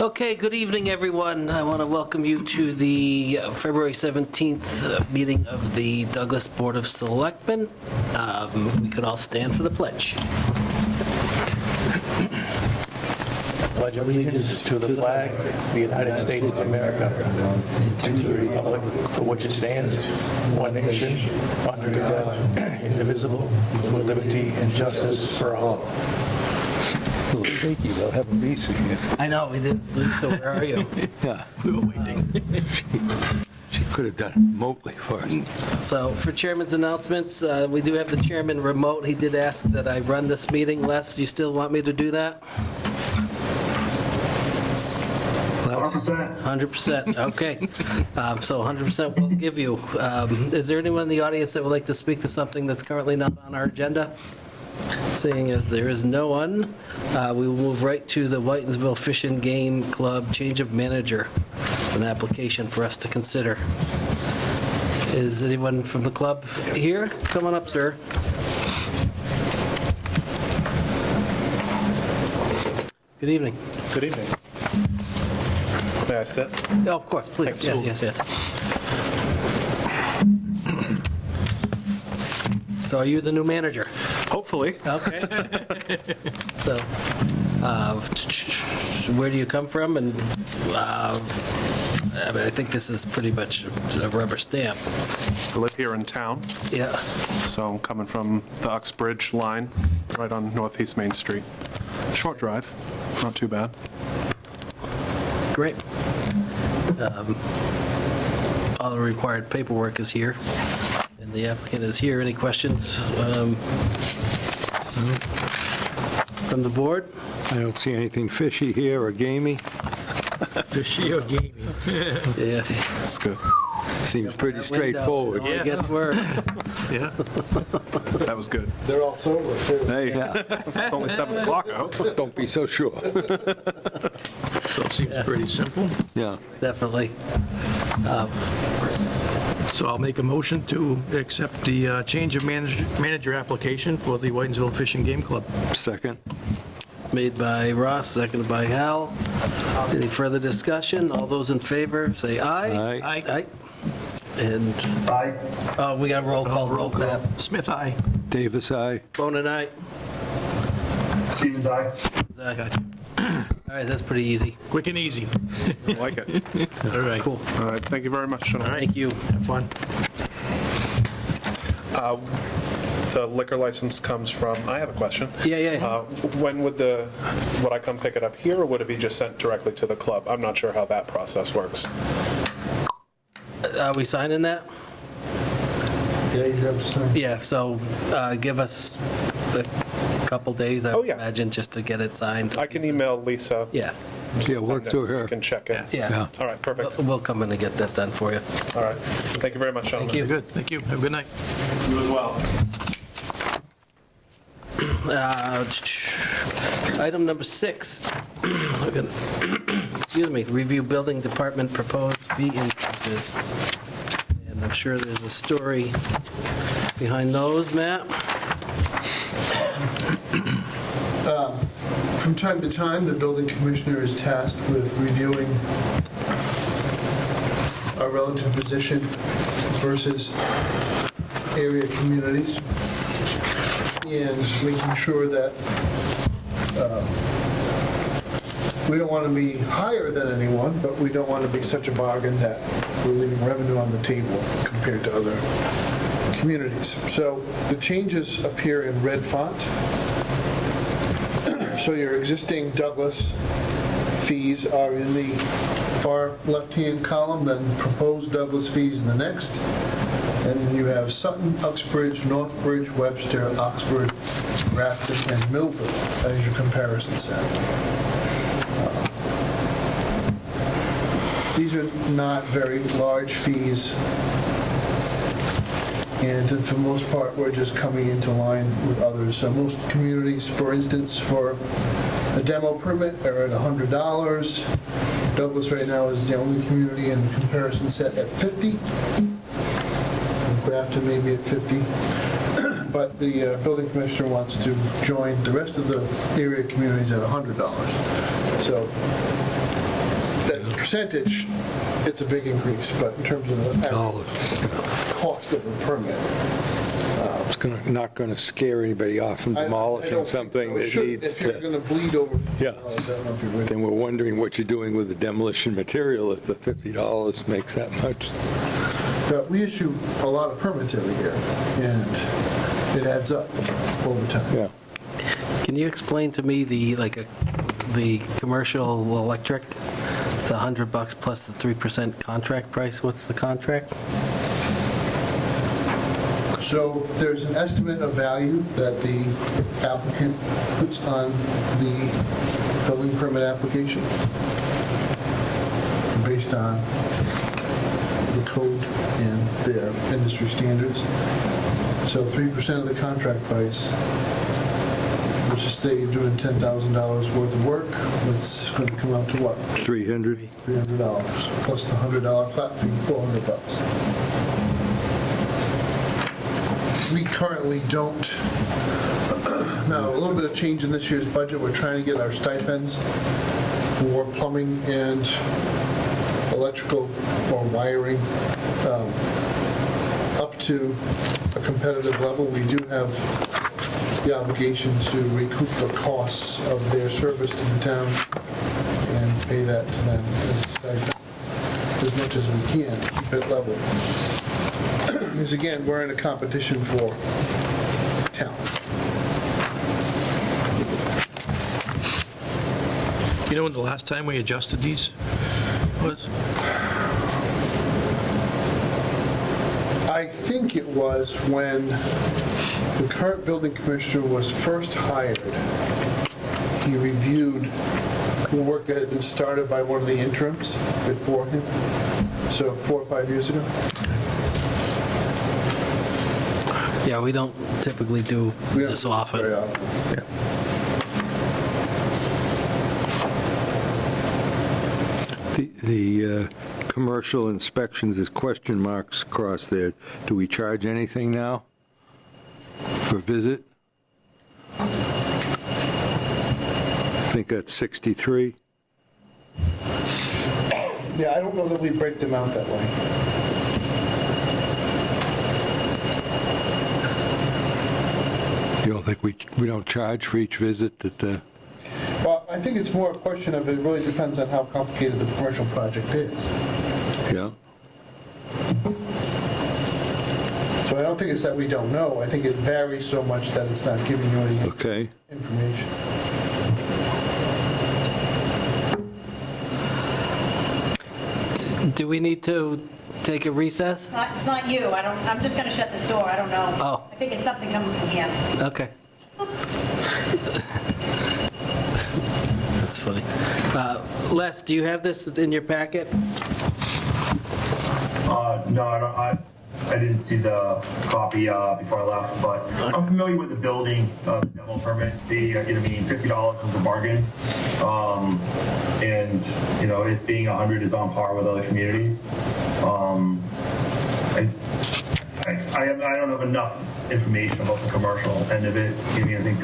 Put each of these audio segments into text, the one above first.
Okay, good evening, everyone. I want to welcome you to the February 17th meeting of the Douglas Board of Selectmen. If we could all stand for the pledge. Pledge allegiance to the flag of the United States of America and to the republic for which it stands, one nation, under God, indivisible, with liberty and justice for all. A little shaky, they'll have a Lisa here. I know, we did. Lisa, where are you? Yeah, we were waiting. She could have done it remotely for us. So for chairman's announcements, we do have the chairman remote. He did ask that I run this meeting. Les, you still want me to do that? 100%. 100%, okay. So 100% we'll give you. Is there anyone in the audience that would like to speak to something that's currently not on our agenda? Seeing as there is no one, we will move right to the Whitensville Fish and Game Club change of manager. It's an application for us to consider. Is anyone from the club here? Come on up, sir. Good evening. Good evening. May I sit? Oh, of course, please. Thanks. Yes. So are you the new manager? Hopefully. Okay. So, where do you come from? And I mean, I think this is pretty much a rubber stamp. I live here in town, Yeah. so I'm coming from the Uxbridge line, right on Northeast Main Street. Short drive, not too bad. Great. All the required paperwork is here, and the applicant is here. Any questions from the board? I don't see anything fishy here or gamey. Fishy or gamey? Yeah. It's good. Seems pretty straightforward. I guess we're. Yeah. That was good. They're all sober, too. Hey, Yeah, it's only 7 o'clock, I hope. don't be so sure. So it seems pretty simple. Yeah, Definitely. So I'll make a motion to accept the change of manager application for the Whitensville Fish and Game Club. second. Made by Ross, seconded by Hal. Any further discussion? All those in favor, say aye. Aye. Aye. And, we got a roll call. Roll call. Smith, aye. Davis, aye. Bone and aye. Stevens, aye. Aye. All right, that's pretty easy. Quick and easy. I like it. All right. Cool. All right, thank you very much, gentlemen. Thank you. Have fun. The liquor license comes from, I have a question. Yeah. When would I come pick it up here, or would it be just sent directly to the club? I'm not sure how that process works. Are we signing that? Yeah, you have to sign. Yeah, so give us a couple days, I Oh, would yeah. imagine, just to get it signed. I can email Lisa. Yeah. Yeah, work to her. You can check it. Yeah. All right, perfect. We'll come in and get that done for you. All right. Thank you very much, gentlemen. Thank you. Good. Thank you. Have a good night. You as well. Item number 6. Excuse me, review building department proposed fee increases. And I'm sure there's a story behind those, Matt. From time to time, the building commissioner is tasked with reviewing our relative position versus area communities and making sure that we don't want to be higher than anyone, but we don't want to be such a bargain that we're leaving revenue on the table compared to other communities. So the changes appear in red font. So your existing Douglas fees are in the far left-hand column, then proposed Douglas fees in the next. And then you have Sutton, Uxbridge, Northbridge, Webster, Oxford, Grafton, and Millville as your comparison set. These are not very large fees. And for the most part, we're just coming into line with others. So most communities, for instance, for a demo permit are at $100. Douglas right now is the only community in the comparison set at $50. Grafton may be at $50. But the building commissioner wants to join the rest of the area communities at $100. So percentage, it's a big increase, but in terms of the Dollars. cost of a permit, It's not going to scare anybody off from I demolishing don't think something so. It that should- needs If you're to... going to bleed over $50, Yeah. I don't know if you're ready. Then we're wondering what you're doing with the demolition material if the $50 makes that much. We issue a lot of permits every year, and it adds up over time. Yeah. Can you explain to me the commercial electric, the $100 plus the 3% contract price? What's the contract? So there's an estimate of value that the applicant puts on the building permit application based on the code and their industry standards. So 3% of the contract price, which is say you're doing $10,000 worth of work, it's going to come out to what? 300? $300 plus the $100 flat fee, $400. We currently don't, now, a little bit of change in this year's budget, we're trying to get our stipends for plumbing and electrical or wiring up to a competitive level. We do have the obligation to recoup the costs of their service to the town and pay that to them as a stipend, as much as we can, keep it level. Because again, we're in a competition for talent. You know when the last time we adjusted these was? I think it was when the current building commissioner was first hired. He reviewed the work that had been started by one of the interims before him, so 4 or 5 years ago. Yeah, we don't typically do We don't this do this often. very often. The commercial inspections is question marks across there. Do we charge anything now for visit? I think that's 63. Yeah, I don't know that we break them out that way. You don't think we don't charge for each visit that the... Well, I think it's more a question of, it really depends on how complicated the commercial project is. Yeah? So I don't think it's that we don't know. I think it varies so much that it's not giving you any Okay. information. Do we need to take a recess? It's not you, I'm just gonna shut this door, I don't know. Oh. I think it's something coming from here. Okay. That's funny. Les, do you have this in your packet? No, I didn't see the copy before I left, but I'm familiar with the building, the demo permit fee. I mean, $50 was a bargain. And, you know, it being 100 is on par with other communities. I don't have enough information about the commercial end of it. I think,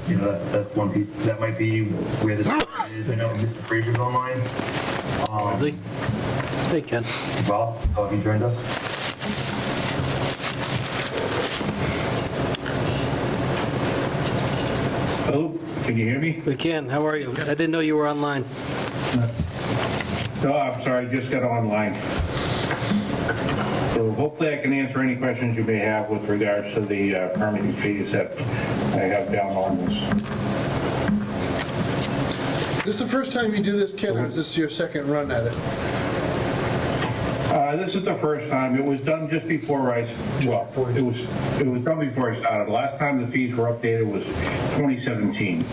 you know, that's one piece. That might be where this is. I know Mr. Fraser's online. Is he? Hey, Ken. Well, have you joined us? Hello, can you hear me? We can. How are you? I didn't know you were online. No, I'm sorry, I just got online. So hopefully I can answer any questions you may have with regards to the permitting fees that I have down on this. This is the first time you do this, Ken, or is this your second run at it? This is the first time. It was done just before it was done before I started. Last time the fees were updated was 2017.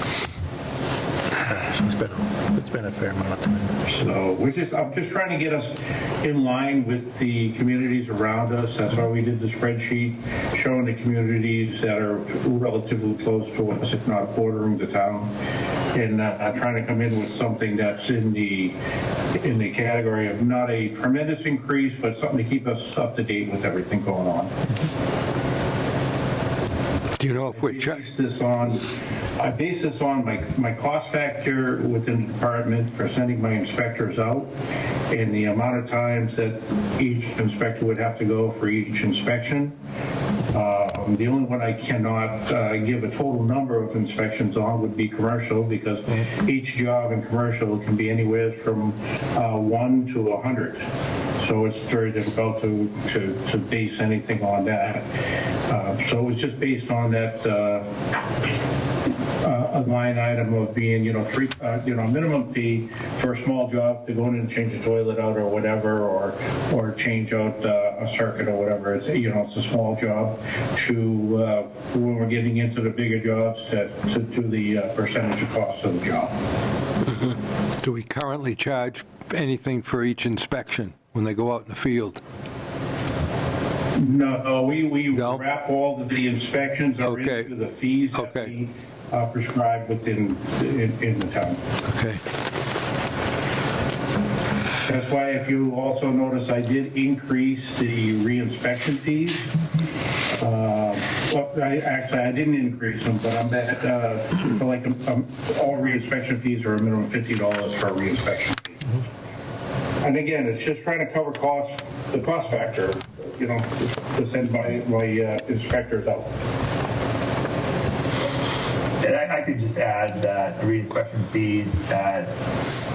It's been a fair amount of time. So I'm just trying to get us in line with the communities around us. That's why we did the spreadsheet showing the communities that are relatively close to us, if not bordering the town, and trying to come in with something that's in the category of not a tremendous increase, but something to keep us up to date with everything going on. Do you know if we're Based this on I base this on my cost factor within the department for sending my inspectors out and the amount of times that each inspector would have to go for each inspection. The only one I cannot give a total number of inspections on would be commercial, because each job in commercial can be anywhere from 1 to 100. So it's very difficult to base anything on that. So it was just based on that a line item of being, minimum fee for a small job to go in and change the toilet out or whatever, or change out a circuit or whatever. It's, it's a small job, to when we're getting into the bigger jobs, to do the percentage of cost of the job. Do we currently charge anything for each inspection when they go out in the field? No, we No? wrap all of the inspections are Okay. into the fees that Okay. we prescribe within in the town. Okay. That's why, if you also notice, I did increase the re-inspection fees. I didn't increase them, but I'm at, all re-inspection fees are a minimum of $50 for a re-inspection fee. And again, it's just trying to cover the cost factor, to send my inspectors out. And I could just add that the re-inspection fees at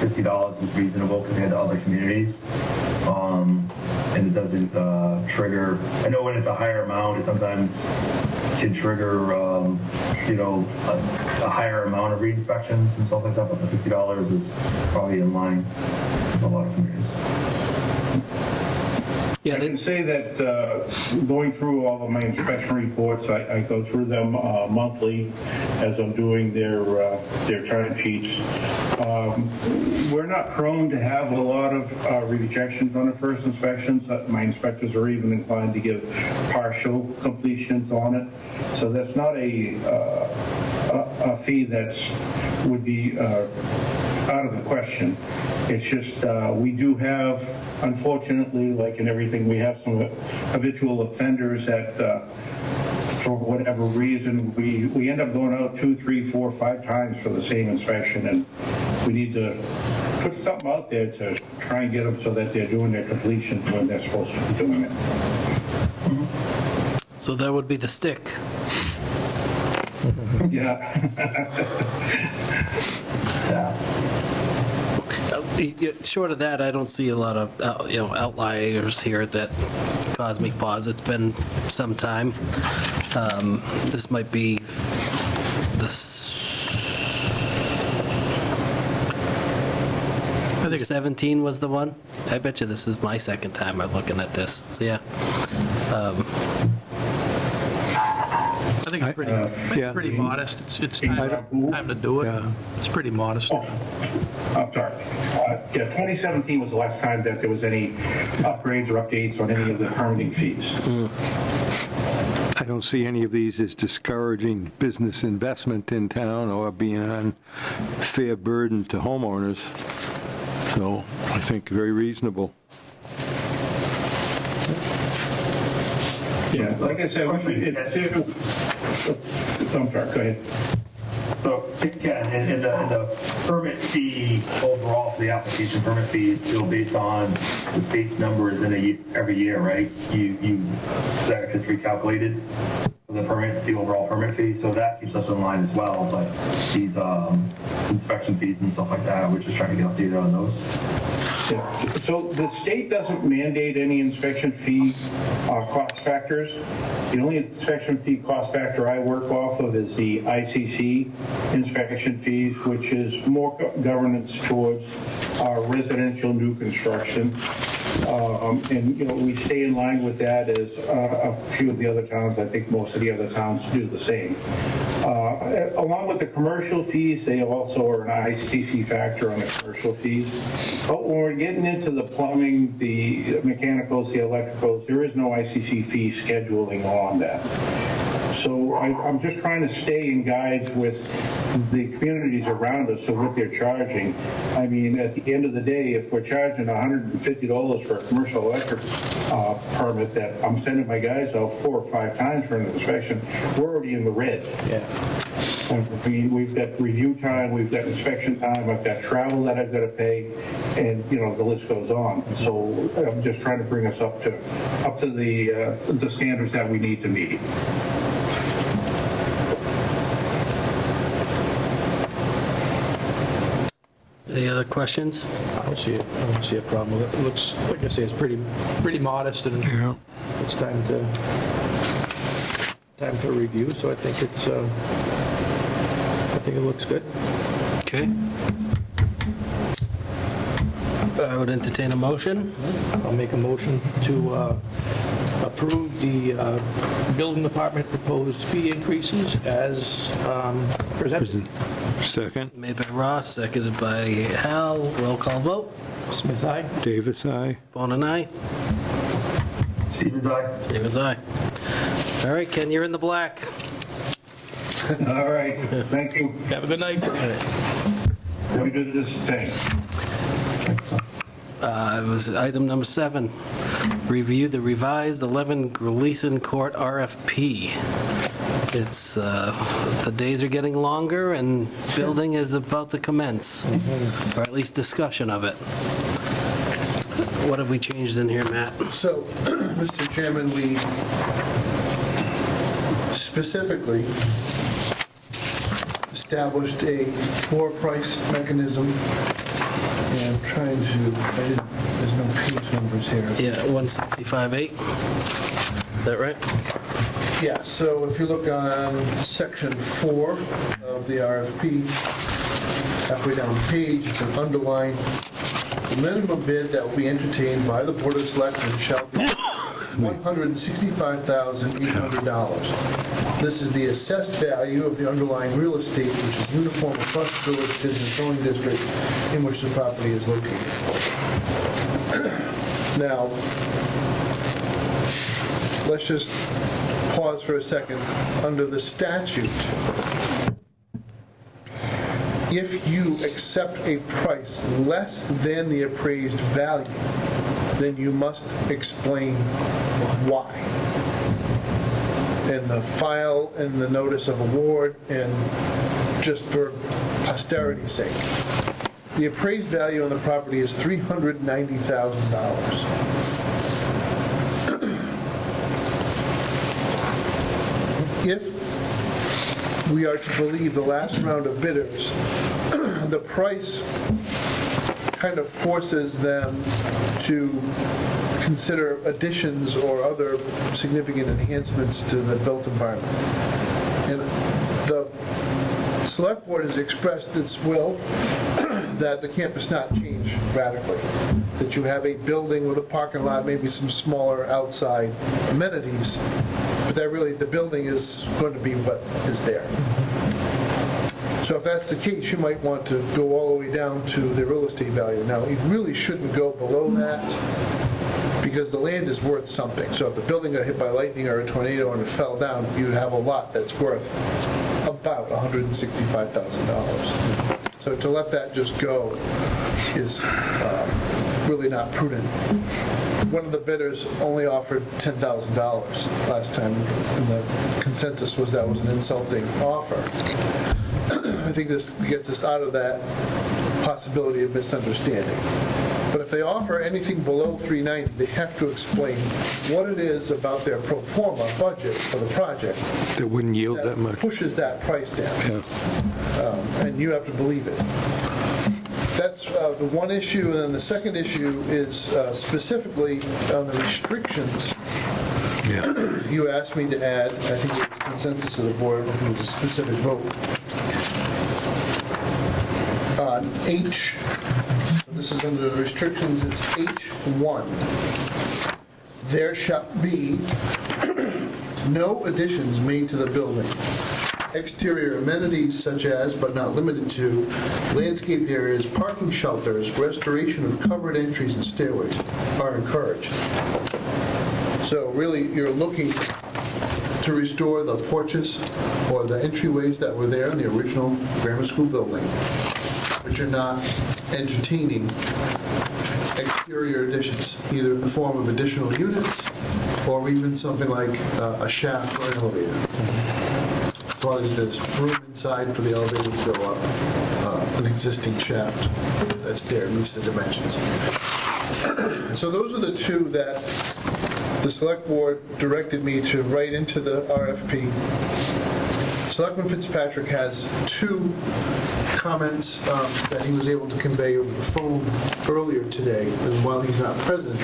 $50 is reasonable compared to other communities. And it doesn't trigger, I know when it's a higher amount, it sometimes can trigger, a higher amount of re-inspections and stuff like that, but the $50 is probably in line with a lot of communities. Yeah, I can say that going through all of my inspection reports, I go through them monthly as I'm doing their time sheets. We're not prone to have a lot of rejections on the first inspections. My inspectors are even inclined to give partial completions on it. So that's not a fee that would be out of the question. It's just we do have, unfortunately, like in everything, we have some habitual offenders that, for whatever reason, we end up going out 2, 3, 4, 5 times for the same inspection, and we need to put something out there to try and get them so that they're doing their completion when they're supposed to be doing it. so that would be the stick. Yeah. Short of that, I don't see a lot of outliers here that cause me pause. It's been some time. This might be the 17 was the one. I bet you this is my second time I'm looking at this. So yeah. I think it's pretty modest. It's time to do it. Yeah. It's pretty modest. I'm sorry. 2017 was the last time that there was any upgrades or updates on any of the permitting fees. I don't see any of these as discouraging business investment in town or being an unfair burden to homeowners. So I think very reasonable. Yeah, like I said, I'm sorry, go ahead. So again, and the permit fee overall for the application permit fee is still based on the state's numbers every year, right? That gets recalculated for the overall permit fee, so that keeps us in line as well. But these inspection fees and stuff like that, we're just trying to get updated on those. So the state doesn't mandate any inspection fee cost factors. The only inspection fee cost factor I work off of is the ICC inspection fees, which is more governance towards residential new construction. And, we stay in line with that as a few of the other towns. I think most of the other towns do the same. Along with the commercial fees, they also are an ICC factor on the commercial fees. But when we're getting into the plumbing, the mechanicals, the electricals, there is no ICC fee scheduling on that. So I'm just trying to stay in guides with the communities around us of what they're charging. I mean, at the end of the day, if we're charging $150 for a commercial electric permit that I'm sending my guys out 4 or 5 times for an inspection, we're already in the red. Yeah. We've got review time, we've got inspection time, I've got travel that I've got to pay, and, the list goes on. So I'm just trying to bring us up to the standards that we need to meet. Any other questions? I don't see a problem with it. It looks, like I say, it's pretty modest, and it's time for review, so I think it looks good. Okay. I would entertain a motion. I'll make a motion to approve the building department proposed fee increases as presented. Second. Made by Ross, seconded by Hal. Roll call vote. Smith, aye. Davis, aye. Bone and I. Stevens, aye. Stevens, aye. All right, Ken, you're in the black. All right, thank you. Have a good night. We do this thing. It was item number 7. Review the revised 11 Gleason Court RFP. It's, the days are getting longer and building is about to commence, or at least discussion of it. What have we changed in here, Matt? So, Mr. Chairman, we specifically established a floor price mechanism. And I'm trying to, there's no page numbers here. Yeah, 165.8. Is that right? Yeah, so if you look on section 4 of the RFP, halfway down the page, it's an underline. The minimum bid that will be entertained by the Board of Selectmen shall be $165,800. This is the assessed value of the underlying real estate, which is uniform across the village business zoning district in which the property is located. Now, let's just pause for a second. Under the statute, if you accept a price less than the appraised value, then you must explain why. In the file and the notice of award, and just for posterity's sake. The appraised value on the property is $390,000. If we are to believe the last round of bidders, the price kind of forces them to consider additions or other significant enhancements to the built environment. And the Select Board has expressed its will that the campus not change radically, that you have a building with a parking lot, maybe some smaller outside amenities, but that really the building is going to be what is there. So if that's the case, you might want to go all the way down to the real estate value. Now, you really shouldn't go below that because the land is worth something. So if the building got hit by lightning or a tornado and it fell down, you'd have a lot that's worth about $165,000. So to let that just go is really not prudent. One of the bidders only offered $10,000 last time, and the consensus was that was an insulting offer. I think this gets us out of that possibility of misunderstanding. But if they offer anything below $390,000, they have to explain what it is about their pro forma budget for the project That wouldn't yield that much. pushes that price down. Yeah. And you have to believe it. That's the one issue, and then the second issue is specifically on the restrictions. Yeah. You asked me to add, I think it was consensus of the board, if it was a specific vote. On H, this is under the restrictions, it's H1. There shall be no additions made to the building. Exterior amenities such as, but not limited to, landscape areas, parking shelters, restoration of covered entries and stairways are encouraged. So really, you're looking to restore the porches or the entryways that were there in the original grammar school building, but you're not entertaining exterior additions, either in the form of additional units or even something like a shaft or an elevator. as long as there's room inside for the elevator to go up, an existing shaft that's there, meets the dimensions. So those are the two that the select board directed me to write into the RFP. Selectman Fitzpatrick has two comments that he was able to convey over the phone earlier today, and while he's not present,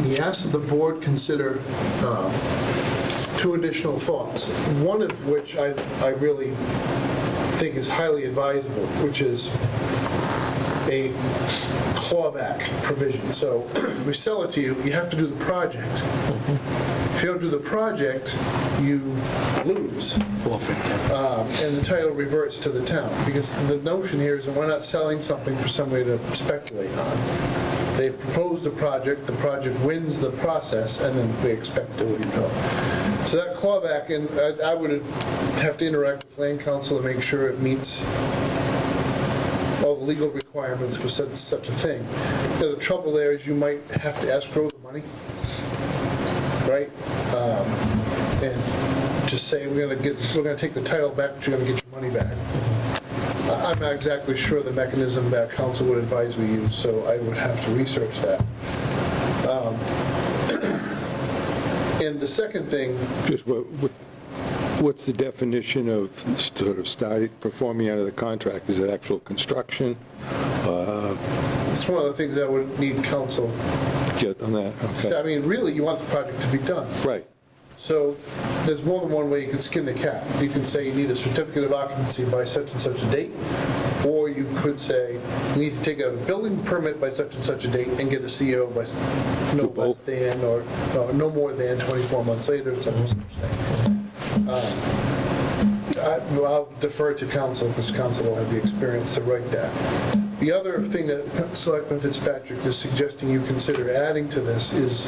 he asked that the board consider two additional thoughts, one of which I really think is highly advisable, which is a clawback provision. So we sell it to you, you have to do the project. If you don't do the project, you lose. And the title reverts to the town. Because the notion here is that we're not selling something for somebody to speculate on. They've proposed a project, the project wins the process, and then we expect to go. So that clawback, and I would have to interact with land council to make sure it meets all the legal requirements for such a thing. The trouble there is you might have to escrow the money, right? And just say we're going to take the title back, but you're going to get your money back. I'm not exactly sure the mechanism that council would advise we use, so I would have to research that. And the second thing, Just what's the definition of sort of performing under the contract? Is it actual construction? it's one of the things I would need council. Get on that, okay. I mean, really, you want the project to be done. Right. So there's more than one way you can skin the cat. You can say you need a certificate of occupancy by such and such a date, or you could say you need to take a building permit by such and such a date and get a CO by no less than or no more than 24 months later, such and such thing. I'll defer to council because council will have the experience to write that. The other thing that Selectman Fitzpatrick is suggesting you consider adding to this is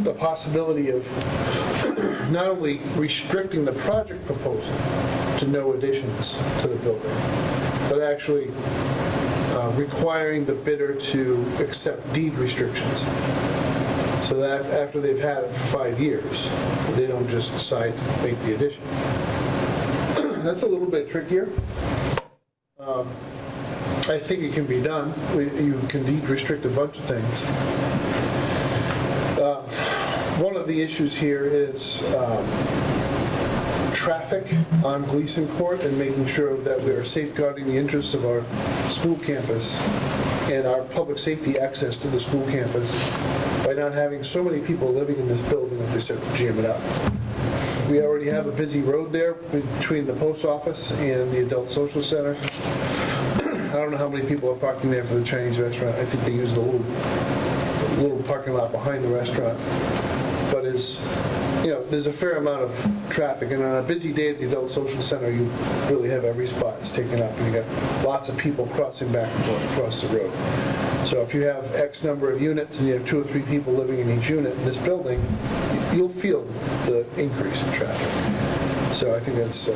the possibility of not only restricting the project proposal to no additions to the building, but actually requiring the bidder to accept deed restrictions. So that after they've had it for 5 years, they don't just decide to make the addition. That's a little bit trickier. I think it can be done. You can deed restrict a bunch of things. One of the issues here is traffic on Gleason Court and making sure that we are safeguarding the interests of our school campus and our public safety access to the school campus by not having so many people living in this building that they start to jam it up. We already have a busy road there between the post office and the adult social center. I don't know how many people are parking there for the Chinese restaurant. I think they use the little parking lot behind the restaurant. But there's a fair amount of traffic, and on a busy day at the adult social center, you really have every spot is taken up, and you got lots of people crossing back and forth across the road. So if you have X number of units and you have 2 or 3 people living in each unit in this building, you'll feel the increase in traffic. So I think that's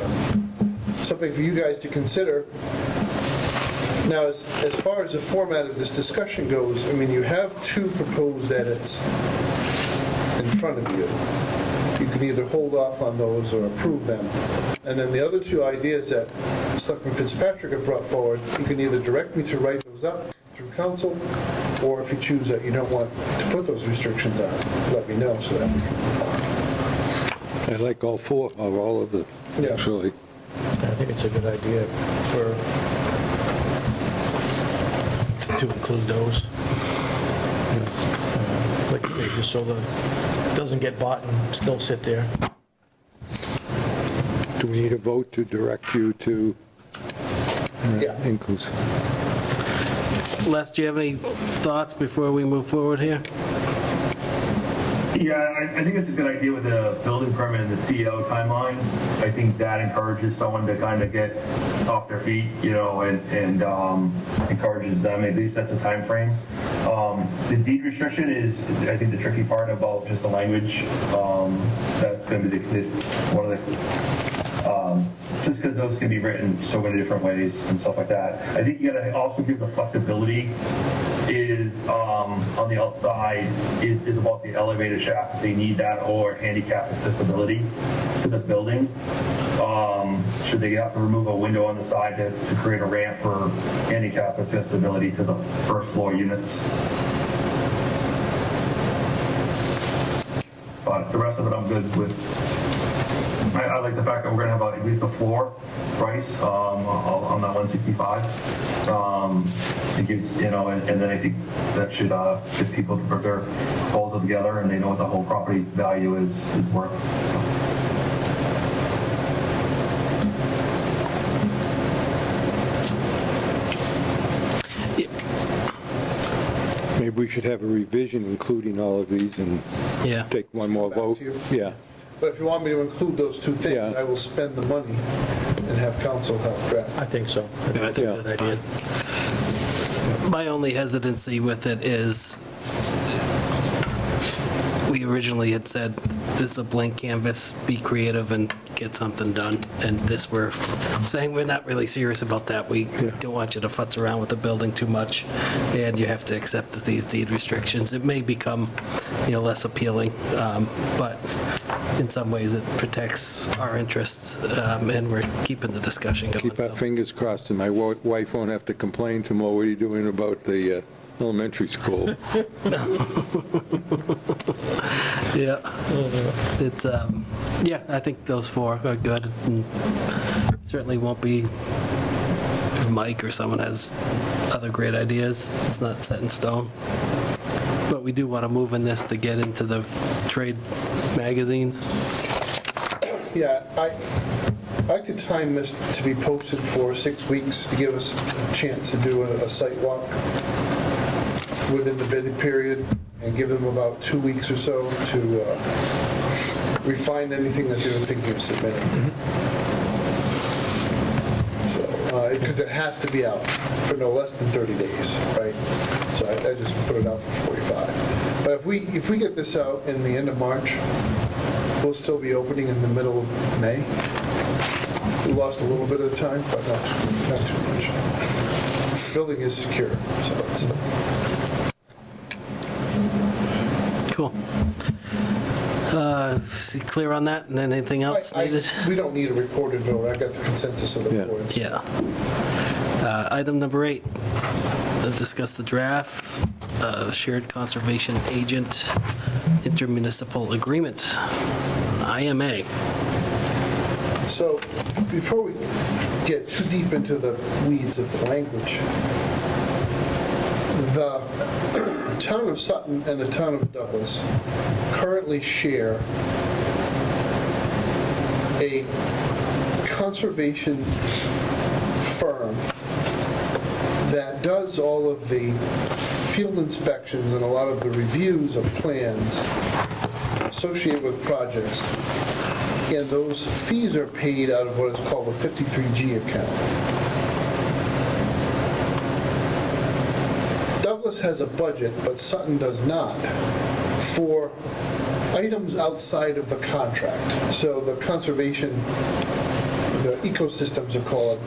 something for you guys to consider. Now, as far as the format of this discussion goes, I mean, you have 2 proposed edits in front of you. You can either hold off on those or approve them. And then the other 2 ideas that Selectman Fitzpatrick have brought forward, you can either direct me to write those up through council, or if you choose that you don't want to put those restrictions on, let me know so that we can. I like all 4 of all of them, actually. I think it's a good idea to include those. Like you say, just so it doesn't get bought and still sit there. Do we need a vote to direct you to include? Les, do you have any thoughts before we move forward here? Yeah, I think it's a good idea with the building permit and the CO timeline. I think that encourages someone to kind of get off their feet, and encourages them, at least that's a time frame. The deed restriction is, I think, the tricky part about just the language. That's going to be one of the just because those can be written so many different ways and stuff like that. I think you gotta also give the flexibility is on the outside is about the elevator shaft if they need that, or handicap accessibility to the building. Should they have to remove a window on the side to create a ramp for handicap accessibility to the first floor units. But the rest of it I'm good with. I like the fact that we're going to have at least a floor price on that 165. It gives, and then I think that should get people to put their proposal together and they know what the whole property value is worth. So. Maybe we should have a revision including all of these and take one more vote. Yeah. But if you want me to include those two things, Yeah. I will spend the money and have council help draft. I think so. I think Yeah. that idea. My only hesitancy with it is we originally had said this is a blank canvas, be creative and get something done. And this we're saying we're not really serious about that. We don't want you to futz around with the building too much and you have to accept these deed restrictions. It may become, less appealing, but in some ways it protects our interests and we're keeping the discussion going. Keep our fingers crossed and my wife won't have to complain tomorrow. What are you doing about the elementary school? Yeah, it's, I think those four are good. And certainly won't be if Mike or someone has other great ideas. It's not set in stone. But we do want to move in this to get into the trade magazines. Yeah, I like to time this to be posted for 6 weeks to give us a chance to do a site walk within the bidding period and give them about 2 weeks or so to refine anything that they were thinking of submitting. So, because it has to be out for no less than 30 days, right? So I just put it out for 45. But if we get this out in the end of March, we'll still be opening in the middle of May. We lost a little bit of time, but not too much. The building is secure, so it's Cool. Clear on that and anything else needed? we don't need a recorded vote. I got the consensus of the board. Yeah. Item number 8, discuss the draft shared conservation agent intermunicipal agreement, IMA. So before we get too deep into the weeds of the language, the town of Sutton and the town of Douglas currently share a conservation firm that does all of the field inspections and a lot of the reviews of plans associated with projects. And those fees are paid out of what is called a 53G account. Douglas has a budget, but Sutton does not, for items outside of the contract. So the conservation, the ecosystems are called,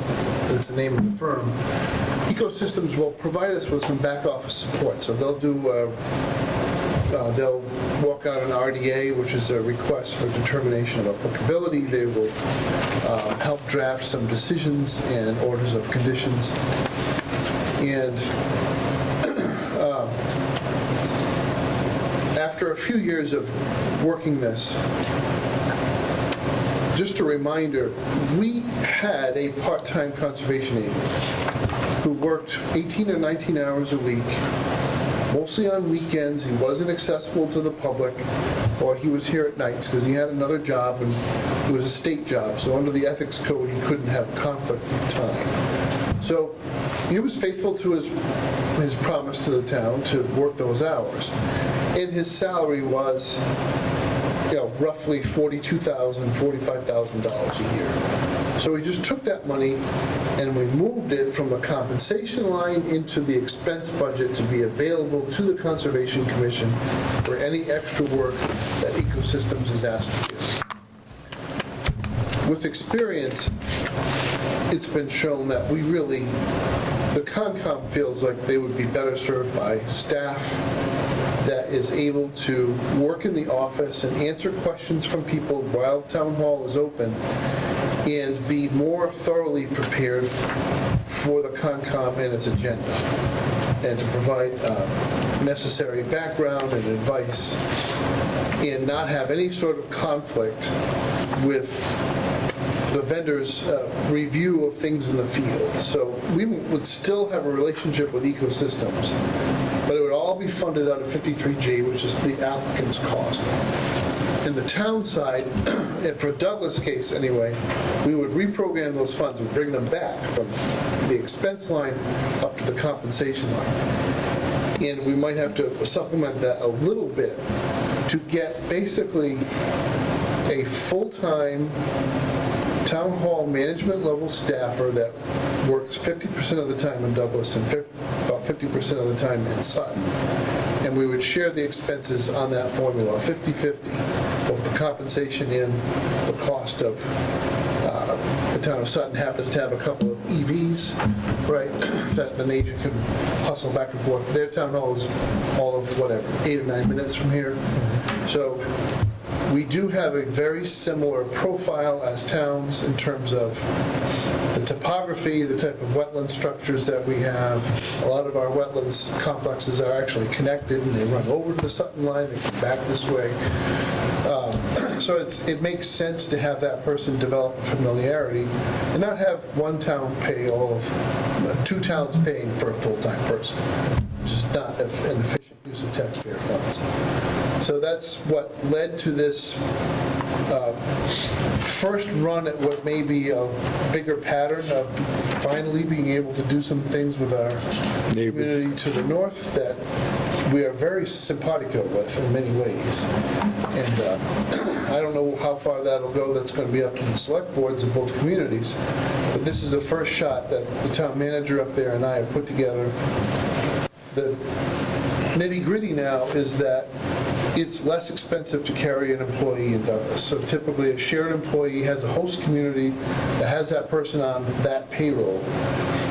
that's the name of the firm. Ecosystems will provide us with some back office support. So they'll do, they'll walk out an RDA, which is a request for determination of applicability. They will help draft some decisions and orders of conditions. And after a few years of working this, just a reminder, we had a part-time conservation agent who worked 18 or 19 hours a week, mostly on weekends. He wasn't accessible to the public, or he was here at nights because he had another job, and it was a state job. So under the ethics code, he couldn't have conflict of time. So he was faithful to his promise to the town to work those hours. And his salary was, roughly $42,000, $45,000 a year. So we just took that money and we moved it from the compensation line into the expense budget to be available to the Conservation Commission for any extra work that Ecosystems is asked to do. With experience, it's been shown that the Concom feels like they would be better served by staff that is able to work in the office and answer questions from people while town hall is open and be more thoroughly prepared for the Concom and its agenda, and to provide necessary background and advice, and not have any sort of conflict with the vendor's review of things in the field. So we would still have a relationship with ecosystems, but it would all be funded out of 53G, which is the applicant's cost. In the town side, and for Douglas case anyway, we would reprogram those funds and bring them back from the expense line up to the compensation line. And we might have to supplement that a little bit to get basically a full-time town hall management level staffer that works 50% of the time in Douglas and about 50% of the time in Sutton. And we would share the expenses on that formula, 50-50, both the compensation and the cost of the town of Sutton happens to have a couple of EVs, right, that an agent can hustle back and forth. Their town hall is all of, whatever, 8 or 9 minutes from here. So we do have a very similar profile as towns in terms of the topography, the type of wetland structures that we have. A lot of our wetlands complexes are actually connected, and they run over the Sutton line, they come back this way. So it makes sense to have that person develop familiarity and not have one town pay all of, 2 towns paying for a full-time person. Just not an efficient use of taxpayer funds. So that's what led to this first run at what may be a bigger pattern of finally being able to do some things with our community to the north that we are very simpatico with in many ways. And I don't know how far that'll go. That's going to be up to the select boards of both communities. But this is the first shot that the town manager up there and I have put together. The nitty-gritty now is that it's less expensive to carry an employee in Douglas. So typically a shared employee has a host community that has that person on that payroll.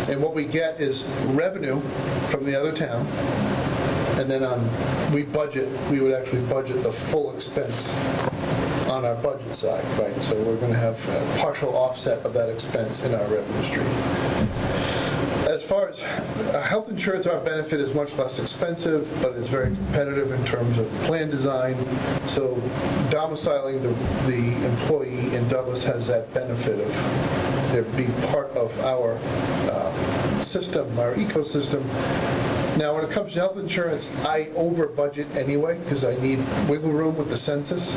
And what we get is revenue from the other town. And then we would actually budget the full expense on our budget side, right? So we're going to have a partial offset of that expense in our revenue stream. As far as health insurance, our benefit is much less expensive, but it's very competitive in terms of plan design. So domiciling the employee in Douglas has that benefit of there being part of our system, our ecosystem. Now, when it comes to health insurance, I over budget anyway because I need wiggle room with the census.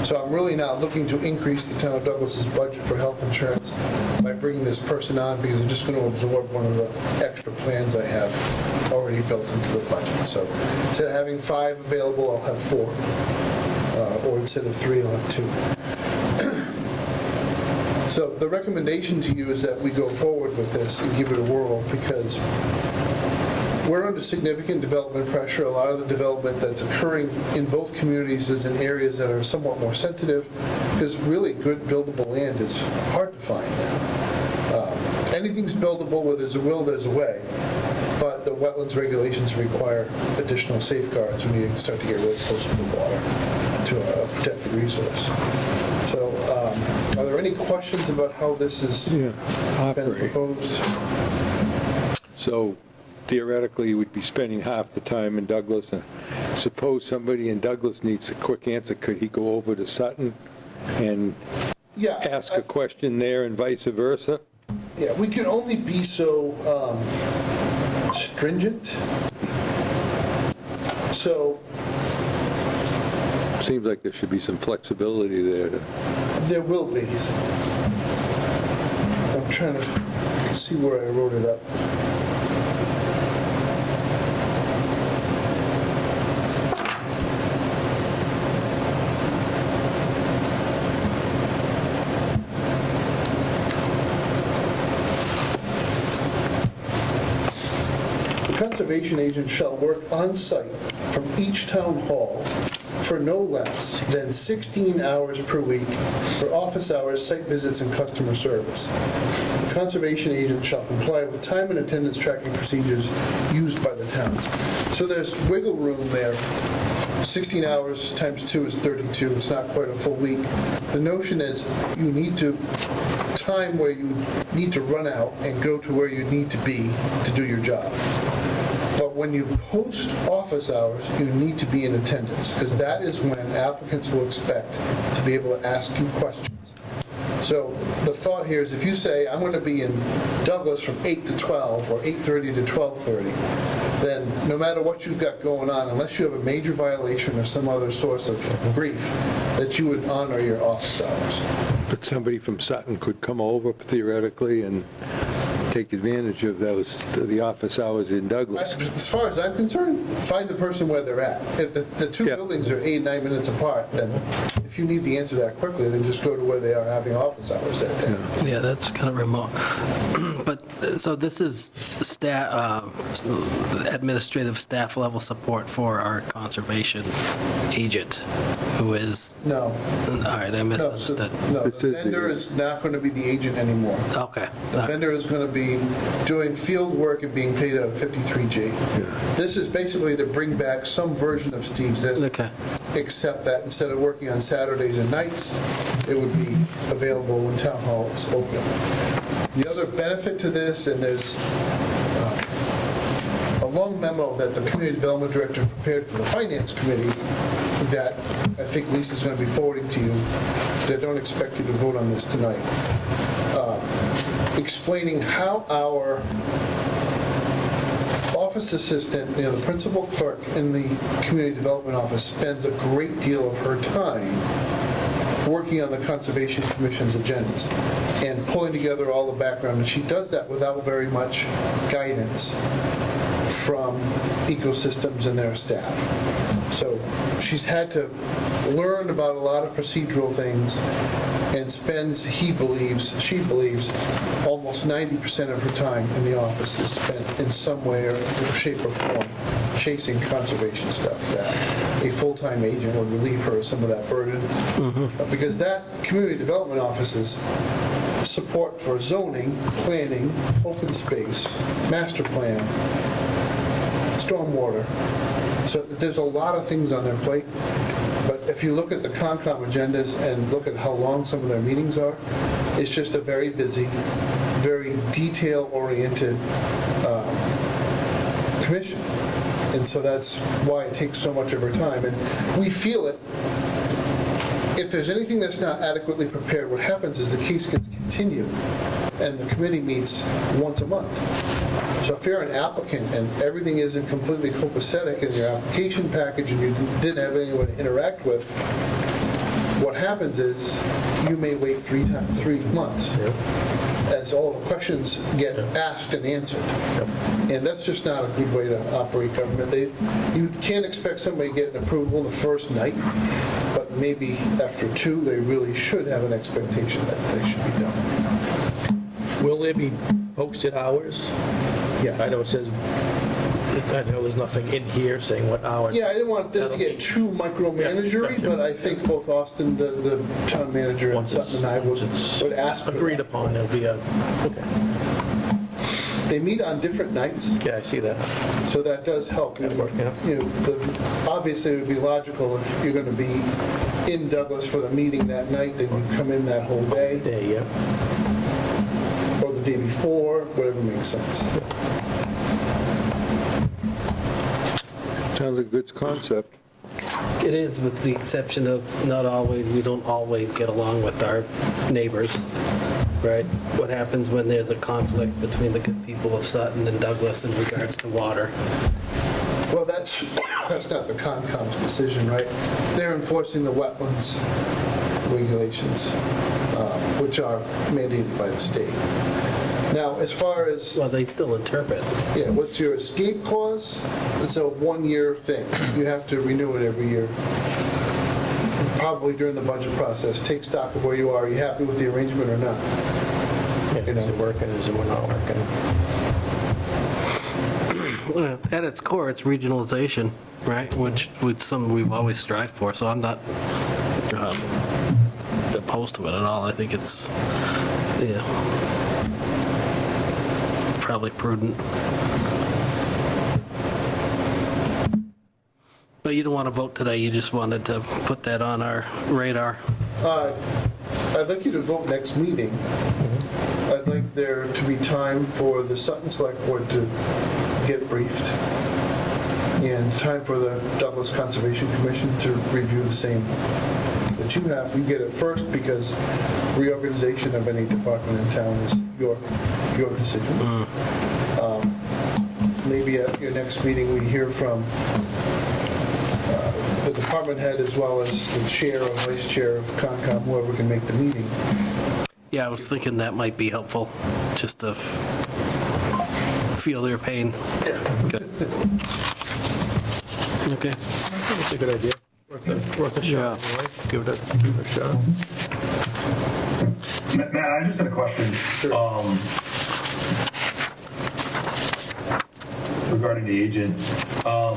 So I'm really not looking to increase the town of Douglas's budget for health insurance by bringing this person on because I'm just going to absorb one of the extra plans I have already built into the budget. So instead of having 5 available, I'll have 4. Or instead of 3, I'll have 2. So the recommendation to you is that we go forward with this and give it a whirl because we're under significant development pressure. A lot of the development that's occurring in both communities is in areas that are somewhat more sensitive because really good buildable land is hard to find now. Anything's buildable where there's a will, there's a way. But the wetlands regulations require additional safeguards when you start to get really close to the water, to a protected resource. So are there any questions about how this has been proposed? So theoretically, we'd be spending half the time in Douglas. And suppose somebody in Douglas needs a quick answer, could he go over to Sutton and ask a question there and vice versa? Yeah, we can only be so stringent. So seems like there should be some flexibility there. There will be. I'm trying to see where I wrote it up. The conservation agent shall work on site from each town hall for no less than 16 hours per week for office hours, site visits, and customer service. The conservation agent shall comply with time and attendance tracking procedures used by the towns. So there's wiggle room there. 16 hours times 2 is 32. It's not quite a full week. The notion is you need to time where you need to run out and go to where you need to be to do your job. But when you post office hours, you need to be in attendance, because that is when applicants will expect to be able to ask you questions. So the thought here is if you say, I'm going to be in Douglas from 8 to 12 or 8:30 to 12:30, then no matter what you've got going on, unless you have a major violation or some other source of grief, that you would honor your office hours. But somebody from Sutton could come over theoretically and take advantage of the office hours in Douglas. As far as I'm concerned, find the person where they're at. If the two Yeah. buildings are 8-9 minutes apart, then if you need the answer that quickly, then just go to where they are having office hours that day. Yeah, that's kind of remote. But, so this is administrative staff level support for our conservation agent, who is, No. all right, I misunderstood. No, This the is vendor the- is not going to be the agent anymore. Okay. The vendor is going to be doing field work and being paid a 53G. This is basically to bring back some version of Steve's this, Okay. except that instead of working on Saturdays and nights, it would be available when town hall is open. The other benefit to this, and there's a long memo that the community development director prepared for the finance committee that I think Lisa's going to be forwarding to you, that don't expect you to vote on this tonight, explaining how our office assistant, the principal clerk in the community development office spends a great deal of her time working on the Conservation Commission's agendas and pulling together all the background. And she does that without very much guidance from ecosystems and their staff. So she's had to learn about a lot of procedural things and spends, she believes, almost 90% of her time in the office is spent in some way or shape or form chasing conservation stuff. That a full-time agent would relieve her of some of that burden. Because that community development office is support for zoning, planning, open space, master plan, stormwater. So there's a lot of things on their plate. But if you look at the Concom agendas and look at how long some of their meetings are, it's just a very busy, very detail-oriented commission. And so that's why it takes so much of our time. And we feel it. If there's anything that's not adequately prepared, what happens is the case gets continued, and the committee meets once a month. So if you're an applicant and everything isn't completely copacetic in your application package and you didn't have anyone to interact with, what happens is you may wait 3 months as all the questions get asked and answered. And that's just not a good way to operate government. You can't expect somebody to get an approval the first night, but maybe after 2, they really should have an expectation that they should be done. Will there be posted hours? Yeah. I know it says, I know there's nothing in here saying what hours. Yeah, I didn't want this to get too micromanagery, Yeah. but I think both Austin, the town manager, and Once it's- Sutton and I once it's would ask for agreed that. upon, there'll be a, okay, They meet on different nights, yeah, I see that. so that does help. That work, yeah. Obviously, it would be logical if you're going to be in Douglas for the meeting that night, then you come in that whole day, There, yeah. or the day before, whatever makes sense. Sounds like a good concept. It is, with the exception of we don't always get along with our neighbors, right? What happens when there's a conflict between the good people of Sutton and Douglas in regards to water? Well, that's not the Concom's decision, right? They're enforcing the wetlands regulations, which are mandated by the state. Now, as far as, Well, they still interpret. what's your escape clause? It's a 1-year thing. You have to renew it every year. Probably during the budget process, take stock of where you are. Are you happy with the arrangement or not? Yeah, is it working, is it not working? At its core, it's regionalization, right? Which something we've always strived for, so I'm not opposed to it at all. I think it's, probably prudent. But you don't want to vote today, you just wanted to put that on our radar. I'd like you to vote next meeting. I'd like there to be time for the Sutton Select Board to get briefed, and time for the Douglas Conservation Commission to review the same that you have. You get it first because reorganization of any department in town is your decision. Maybe at your next meeting, we hear from the department head as well as the chair or vice chair of Concom, whoever can make the meeting. Yeah, I was thinking that might be helpful, just to feel their pain. Yeah. Good. Okay. That's a good idea. Worth a shot, anyway. Give it a shot. Matt, I just had a question. Regarding the agent, are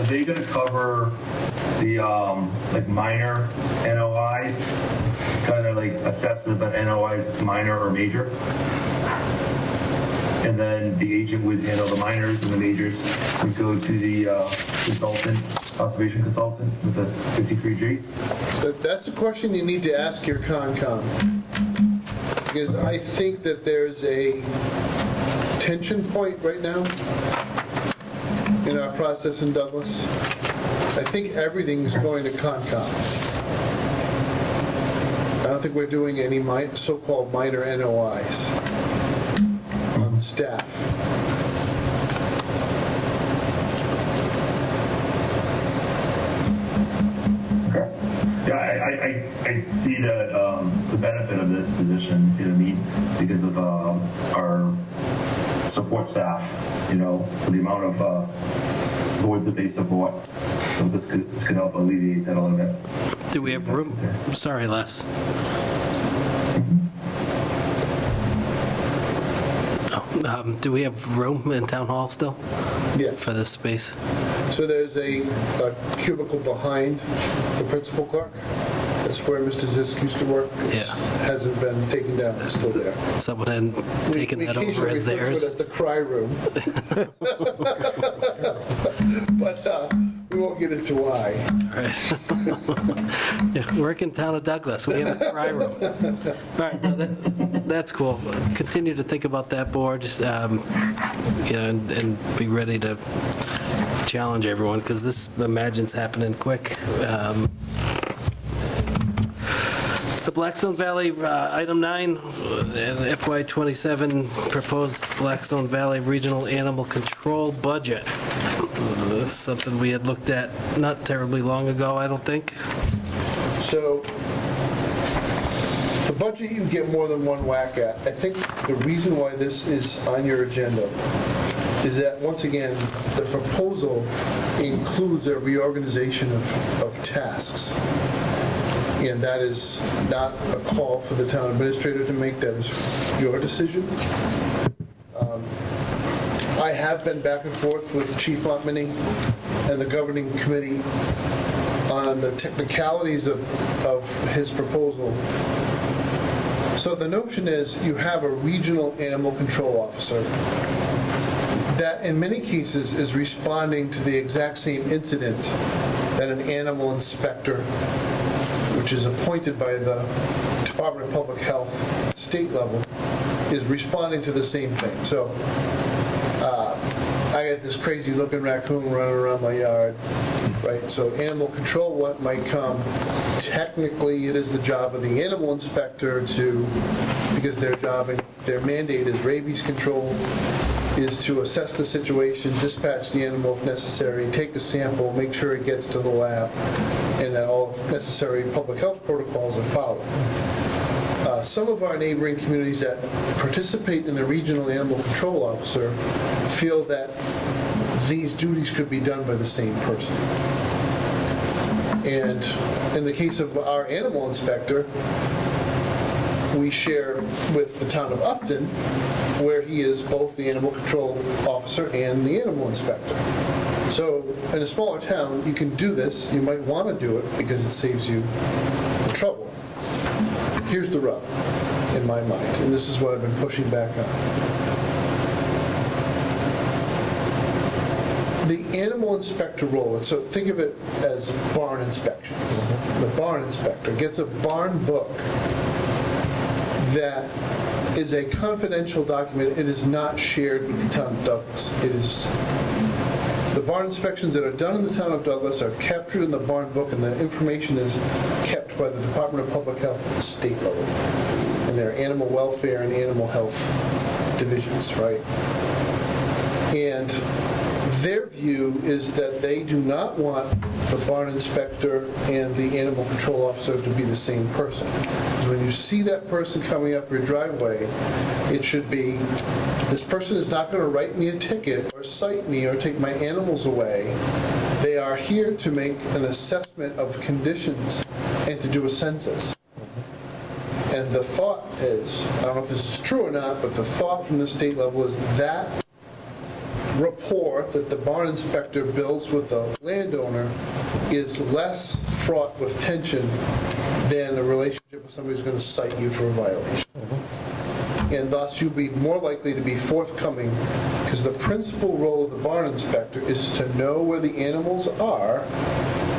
they going to cover the like minor NOIs, kind of like assess if an NOI is minor or major, and then the agent would handle the minors and the majors would go to the conservation consultant with a 53G? That's a question you need to ask your Concom, because I think that there's a tension point right now in our process in Douglas. I think everything's going to Concom. I don't think we're doing any so-called minor NOIs on staff. Okay. Yeah, I see that the benefit of this position, you know what I mean, because of our support staff, you know, for the amount of boards that they support. So this could help alleviate that a little bit. Do we have room? Sorry, Les. Do we have room in Town Hall still Yeah. for this space? So there's a cubicle behind the principal clerk. That's where Mr. Zisk used to work. It hasn't been taken down. It's still there. Someone had taken that over as We occasionally refer to theirs. it as the cry room. But we won't get into why. Right. Yeah, work in town of Douglas, we have a cry room. All right, no, that's cool. Continue to think about that board, and be ready to challenge everyone, because this, imagines happening quick. The Blackstone Valley, item 9, FY27 proposed Blackstone Valley Regional Animal Control budget. This is something we had looked at not terribly long ago, I don't think. So the budget you get more than one whack at. I think the reason why this is on your agenda is that, once again, the proposal includes a reorganization of tasks. And that is not a call for the town administrator to make. That is your decision. I have been back and forth with Chief Montminy and the governing committee on the technicalities of his proposal. So the notion is you have a regional animal control officer that in many cases is responding to the exact same incident that an animal inspector, which is appointed by the Department of Public Health state level, is responding to the same thing. So I got this crazy looking raccoon running around my yard, right? So animal control, what might come, technically it is the job of the animal inspector to, because their mandate is rabies control, is to assess the situation, dispatch the animal if necessary, take the sample, make sure it gets to the lab, and that all necessary public health protocols are followed. Some of our neighboring communities that participate in the regional animal control officer feel that these duties could be done by the same person. And in the case of our animal inspector, we share with the town of Upton, where he is both the animal control officer and the animal inspector. So in a smaller town, you can do this. You might want to do it because it saves you the trouble. Here's the rub, in my mind, and this is what I've been pushing back on. The animal inspector role, so think of it as barn inspections. The barn inspector gets a barn book that is a confidential document. It is not shared with the town of Douglas. It is, the barn inspections that are done in the town of Douglas are captured in the barn book, and the information is kept by the Department of Public Health at the state level, and their animal welfare and animal health divisions, right? And their view is that they do not want the barn inspector and the animal control officer to be the same person. Because when you see that person coming up your driveway, it should be, this person is not going to write me a ticket or cite me or take my animals away. They are here to make an assessment of conditions and to do a census. And the thought is, I don't know if this is true or not, but the thought from the state level is that rapport that the barn inspector builds with the landowner is less fraught with tension than a relationship with somebody who's going to cite you for a violation. And thus you'll be more likely to be forthcoming, because the principal role of the barn inspector is to know where the animals are,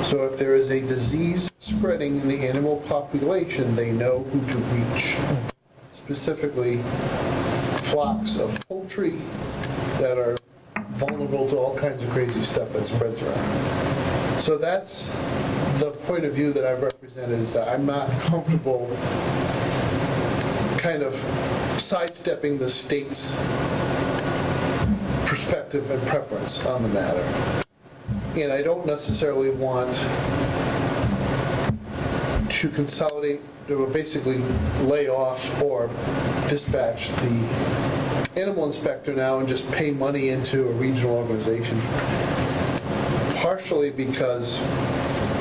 so if there is a disease spreading in the animal population, they know who to reach. Specifically, flocks of poultry that are vulnerable to all kinds of crazy stuff that spreads around. So that's the point of view that I've represented, is that I'm not comfortable kind of sidestepping the state's perspective and preference on the matter. And I don't necessarily want to consolidate, or basically lay off or dispatch the animal inspector now and just pay money into a regional organization. Partially because,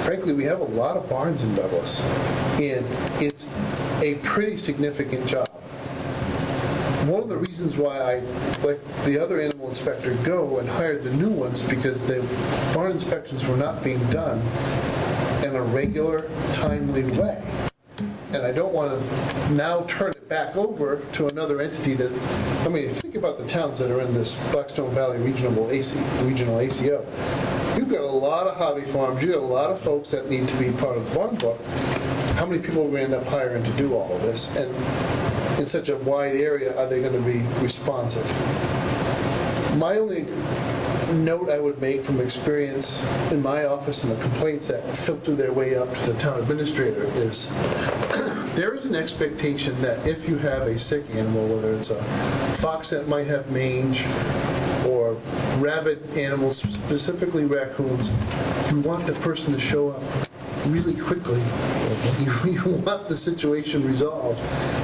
frankly, we have a lot of barns in Douglas, and it's a pretty significant job. One of the reasons why I let the other animal inspector go and hired the new ones, because the barn inspections were not being done in a regular, timely way. And I don't want to now turn it back over to another entity that, I mean, think about the towns that are in this Blackstone Valley regional ACO. You've got a lot of hobby farms, you've got a lot of folks that need to be part of the barn book. How many people we end up hiring to do all of this? And in such a wide area, are they going to be responsive? My only note I would make from experience in my office and the complaints that filter their way up to the town administrator is there is an expectation that if you have a sick animal, whether it's a fox that might have mange or rabid animals, specifically raccoons, you want the person to show up really quickly. You want the situation resolved.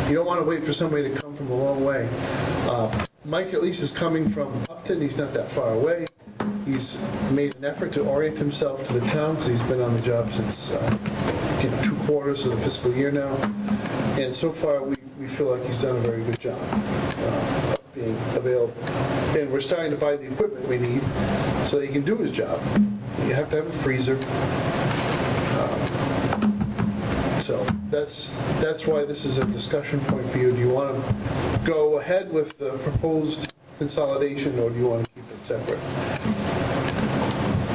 You don't want to wait for somebody to come from a long way. Mike at least is coming from Upton. He's not that far away. He's made an effort to orient himself to the town because he's been on the job since 2 quarters of the fiscal year now. And so far, we feel like he's done a very good job of being available. And we're starting to buy the equipment we need so he can do his job. You have to have a freezer. So that's why this is a discussion point for you. Do you want to go ahead with the proposed consolidation, or do you want to keep it separate?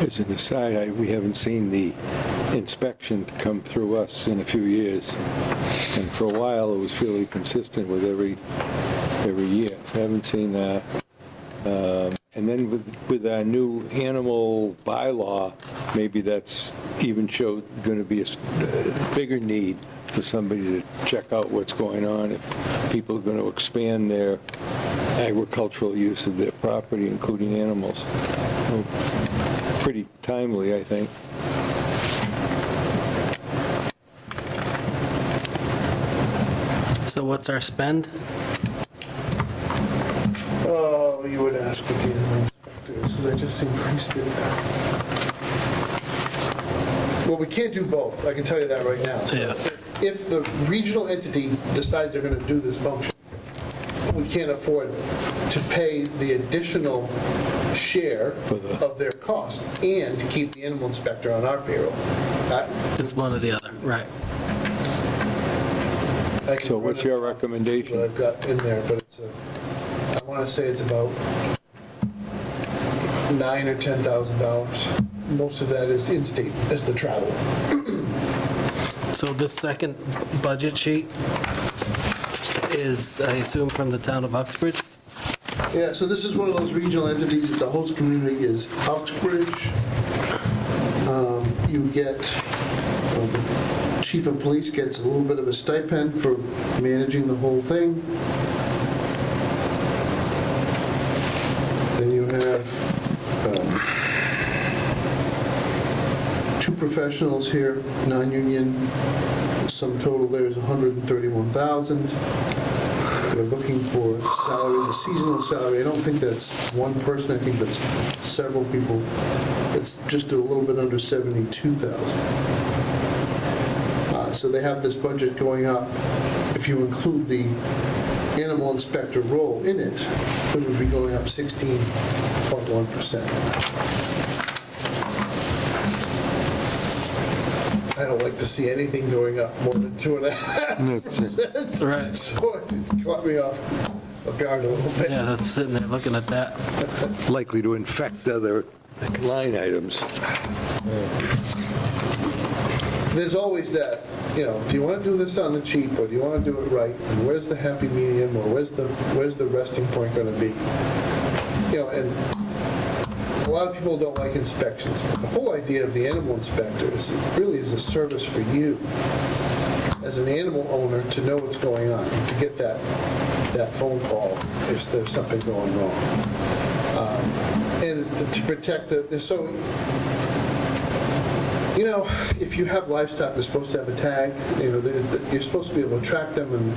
As an aside, we haven't seen the inspection come through us in a few years. And for a while, it was fairly consistent with every year. I haven't seen that. And then with our new animal bylaw, maybe that's even going to be a bigger need for somebody to check out what's going on if people are going to expand their agricultural use of their property, including animals. So, pretty timely, I think. So what's our spend? Oh, you would ask what the animal inspectors, because I just increased it. Well, we can't do both, I can tell you that right now. So Yeah. if the regional entity decides they're going to do this function, we can't afford to pay the additional share of their cost and to keep the animal inspector on our payroll. It's one or the other, right. I can So run what's it your up, recommendation? What I've got in there, but it's I want to say it's about $9,000 or $10,000. Most of that is in-state, is the travel. So this second budget sheet is, I assume, from the town of Uxbridge? Yeah, so this is one of those regional entities that the host community is Uxbridge. You get, the chief of police gets a little bit of a stipend for managing the whole thing. Then you have two professionals here, non-union. The sum total there is $131,000. We're looking for salary, the seasonal salary. I don't think that's one person. I think that's several people. It's just a little bit under $72,000. So they have this budget going up. If you include the animal inspector role in it, it would be going up 16.1%. I don't like to see anything going up more than 2.5%. Right. So it caught me off guard a little bit. Yeah, that's sitting there looking at that. Likely to infect other line items. There's always that, do you want to do this on the cheap, or do you want to do it right? And where's the happy medium, or where's the resting point going to be? And a lot of people don't like inspections. But the whole idea of the animal inspector is it really is a service for you as an animal owner to know what's going on, to get that phone call if there's something going wrong. And to protect so if you have livestock, they're supposed to have a tag. You're supposed to be able to track them and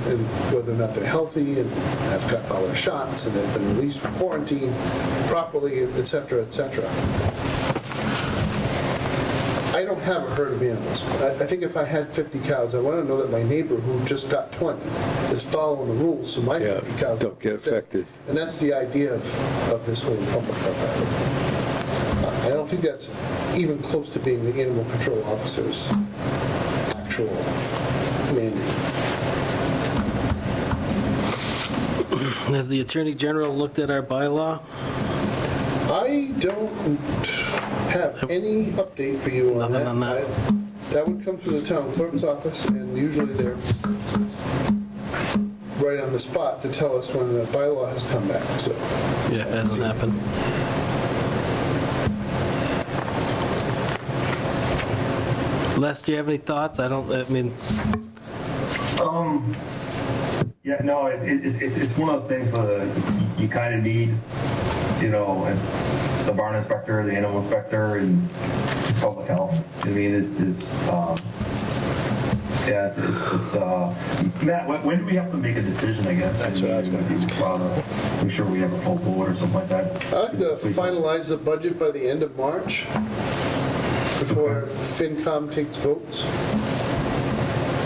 whether or not they're healthy and have got all their shots and they've been released from quarantine properly, et cetera, et cetera. I don't have a herd of animals. I think if I had 50 cows, I want to know that my neighbor who just got 20 is following the rules, so my 50 cows don't get affected. And that's the idea of this whole public health effort. I don't think that's even close to being the animal control officer's actual mandate. Has the Attorney General looked at our bylaw? I don't have any update for you on that. Nothing on that. That would come through the town clerk's office, and usually they're right on the spot to tell us when the bylaw has come back, so. Yeah, that hasn't happened. Les, do you have any thoughts? Yeah, no, it's one of those things where you kind of need, the barn inspector, the animal inspector, and it's public health. I mean, it's Matt, when do we have to make a decision, I guess? That's what I was going to make sure we have a full board or something like that. I'd like to finalize the budget by the end of March, before FinCom takes votes.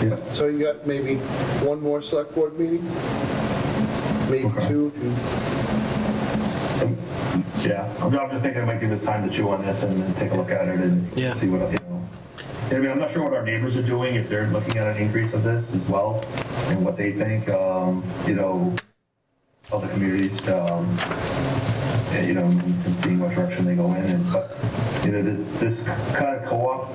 Yeah. So you got maybe one more select board meeting, maybe two if you. Yeah, I'm just thinking I might give us time to chew on this and take a look at it and see what, I mean, I'm not sure what our neighbors are doing, if they're looking at an increase of this as well, and what they think, other communities, and seeing what direction they go in. But this kind of co-op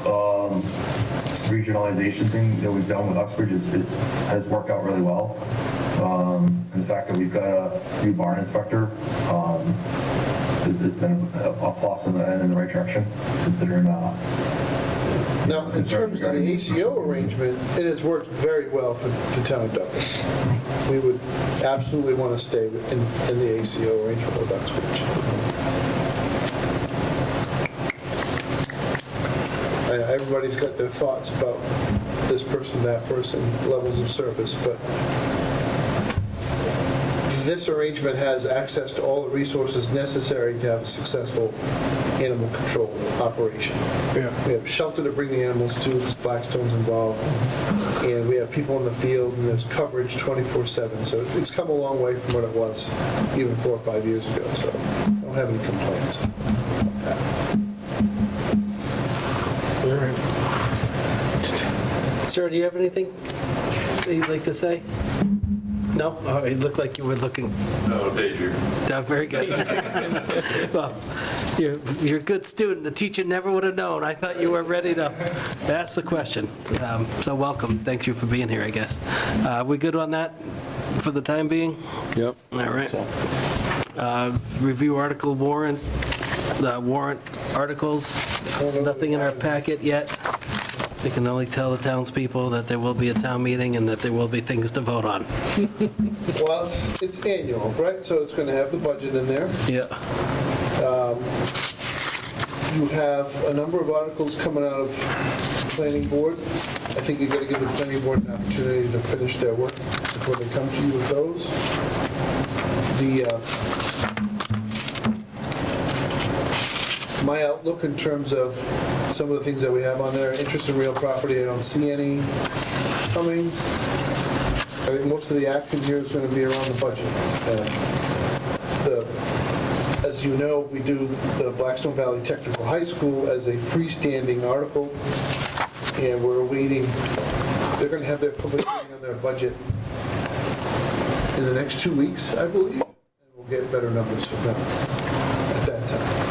regionalization thing that we've done with Uxbridge has worked out really well. And the fact that we've got a new barn inspector has been a plus in the right direction, considering. Now, in terms of the ACO arrangement, it has worked very well for the town of Douglas. We would absolutely want to stay in the ACO arrangement with Uxbridge. Everybody's got their thoughts about this person, that person, levels of service, but this arrangement has access to all the resources necessary to have a successful animal control operation. Yeah. We have shelter to bring the animals to, because Blackstone's involved, and we have people in the field, and there's coverage 24/7. So it's come a long way from what it was even 4 or 5 years ago, so I don't have any complaints about that. All right. Sir, do you have anything that you'd like to say? No? Oh, it looked like you were looking. No, daydream. Very good. Well, you're a good student. The teacher never would have known. I thought you were ready to ask the question. So welcome. Thank you for being here, I guess. We good on that for the time being? Yep. All right. Review article warrant, the warrant articles. There's nothing in our packet yet. We can only tell the townspeople that there will be a town meeting and that there will be things to vote on. Well, it's annual, right? So it's going to have the budget in there. Yeah. You have a number of articles coming out of planning board. I think you've got to give the planning board an opportunity to finish their work before they come to you with those. My outlook in terms of some of the things that we have on there, interest in real property, I don't see any coming. I think most of the action here is going to be around the budget. As you know, we do the Blackstone Valley Technical High School as a freestanding article, and we're awaiting, they're going to have their public hearing on their budget in the next 2 weeks, I believe, and we'll get better numbers from them at that time.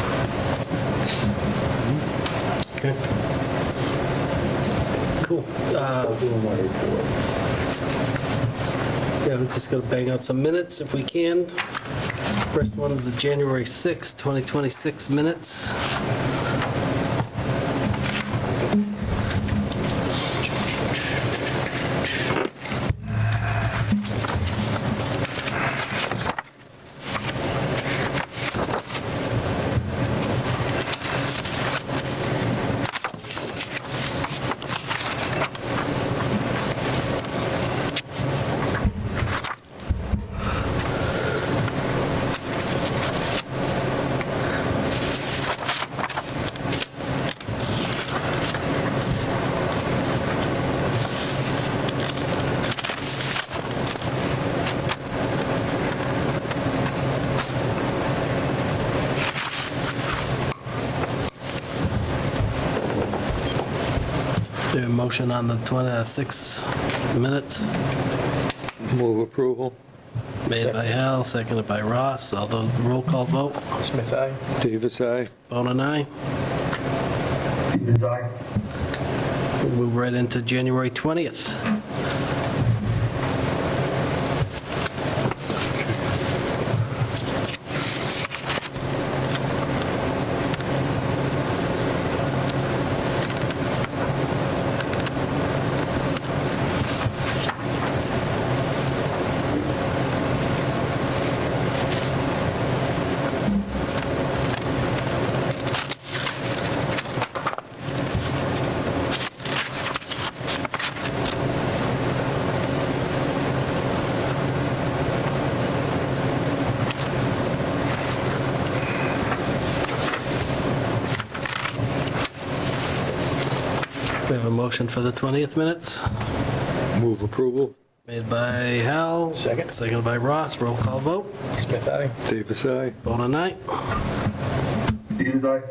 Okay. Cool. I'll do my report. Yeah, we're just going to bang out some minutes if we can. First one is the January 6th, 2026 minutes. There a motion on the 26 minutes? Move approval. Made by Hal, seconded by Ross. All those, roll call vote. Smith, aye. Davis, aye. Bone and I. Stevens, aye. We'll move right into January 20th. We have a motion for the 20th minutes. Move approval. Made by Hal. Second. Seconded by Ross. Roll call vote. Smith, aye. Davis, aye. Bone and I. Stevens, aye.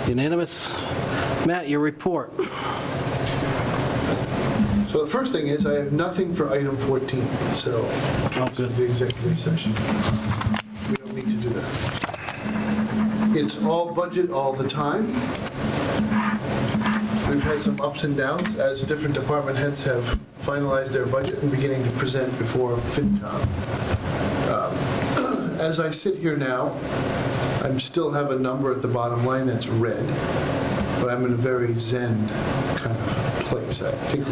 Unanimous. Matt, your report. So the first thing is, I have nothing for item 14, so Oh, good. the executive session. We don't need to do that. It's all budget all the time. We've had some ups and downs as different department heads have finalized their budget and beginning to present before FinCom. As I sit here now, I still have a number at the bottom line that's red, but I'm in a very zen kind of place. I think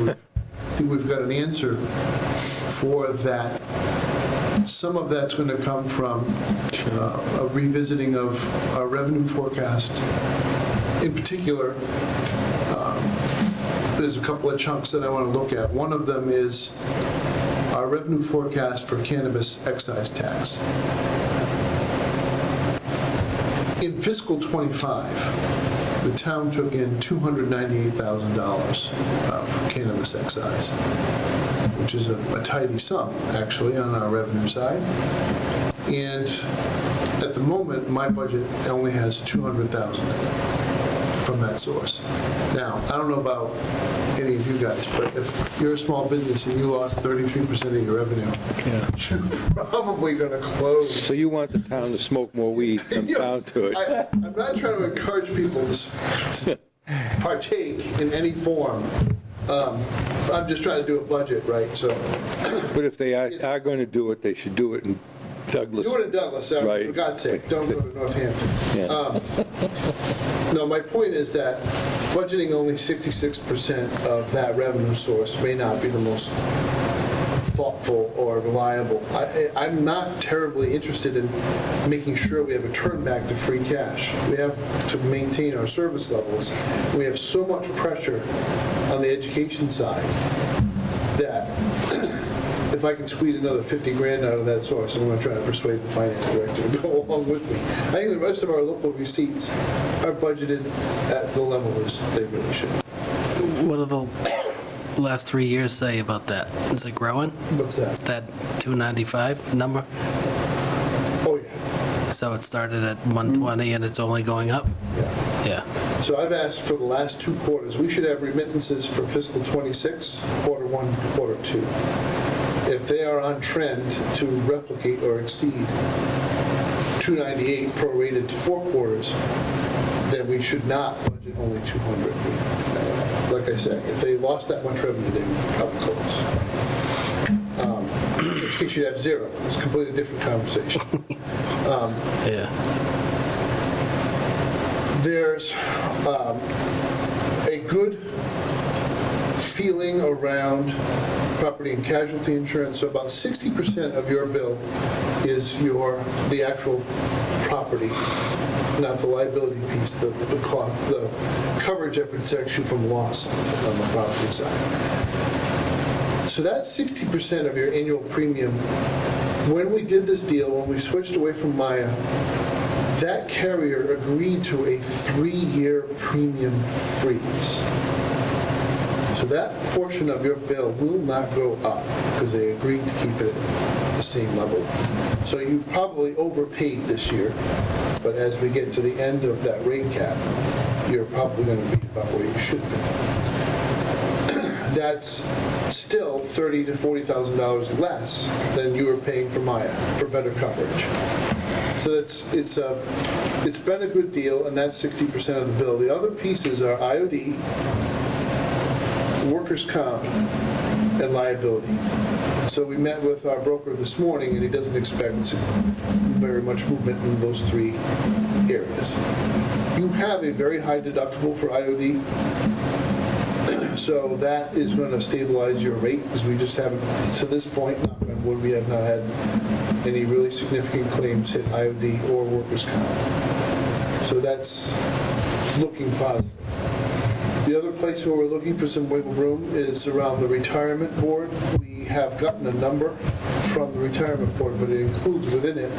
we've got an answer for that. Some of that's going to come from a revisiting of our revenue forecast. In particular, there's a couple of chunks that I want to look at. One of them is our revenue forecast for cannabis excise tax. In fiscal '25, the town took in $298,000 for cannabis excise, which is a tidy sum, actually, on our revenue side. And at the moment, my budget only has $200,000 in it from that source. Now, I don't know about any of you guys, but if you're a small business and you lost 33% of your revenue, you're probably going to close. So you want the town to smoke more weed, come down to it. I'm not trying to encourage people to partake in any form. I'm just trying to do a budget, right? So, But if they are going to do it, they should do it in Douglas. do it in Douglas, Right. for God's sake, don't go to Northampton. Yeah. No, my point is that budgeting only 66% of that revenue source may not be the most thoughtful or reliable. I'm not terribly interested in making sure we have a turn back to free cash. We have to maintain our service levels. We have so much pressure on the education side that if I can squeeze another 50 grand out of that source, I'm going to try to persuade the finance director to go along with me. I think the rest of our local receipts are budgeted at the level as they really should. What do the last 3 years say about that? Is it growing? What's that? That 295 number? Oh, yeah. So it started at 120 and it's only going up? Yeah. Yeah. So I've asked for the last 2 quarters. We should have remittances for fiscal '26, quarter 1, quarter 2. If they are on trend to replicate or exceed 298 prorated to 4 quarters, then we should not budget only 200. Like I said, if they lost that much revenue, they would probably close. In which case you'd have 0. It's a completely different conversation. Yeah. There's a good feeling around property and casualty insurance. So about 60% of your bill is the actual property, not the liability piece, the coverage that protects you from loss on the property side. So that's 60% of your annual premium. When we did this deal, when we switched away from Maya, that carrier agreed to a 3-year premium freeze. So that portion of your bill will not go up because they agreed to keep it at the same level. So you probably overpaid this year, but as we get to the end of that rate cap, you're probably going to be about where you should be. That's still $30,000 to $40,000 less than you were paying for Maya for better coverage. So it's been a good deal, and that's 60% of the bill. The other pieces are IOD, workers' comp, and liability. So we met with our broker this morning, and he doesn't expect very much movement in those 3 areas. You have a very high deductible for IOD, so that is going to stabilize your rate, because we just haven't, to this point, knock on wood, we have not had any really significant claims hit IOD or workers' comp. So that's looking positive. The other place where we're looking for some wiggle room is around the retirement board. We have gotten a number from the retirement board, but it includes within it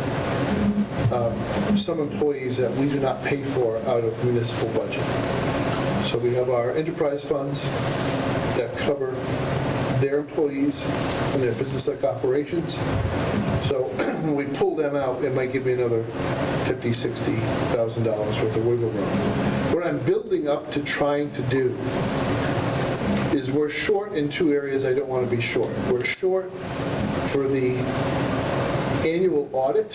some employees that we do not pay for out of municipal budget. So we have our enterprise funds that cover their employees and their business-like operations. So when we pull them out, it might give me another $50,000, $60,000 worth of wiggle room. What I'm building up to trying to do is we're short in 2 areas I don't want to be short. We're short for the annual audit,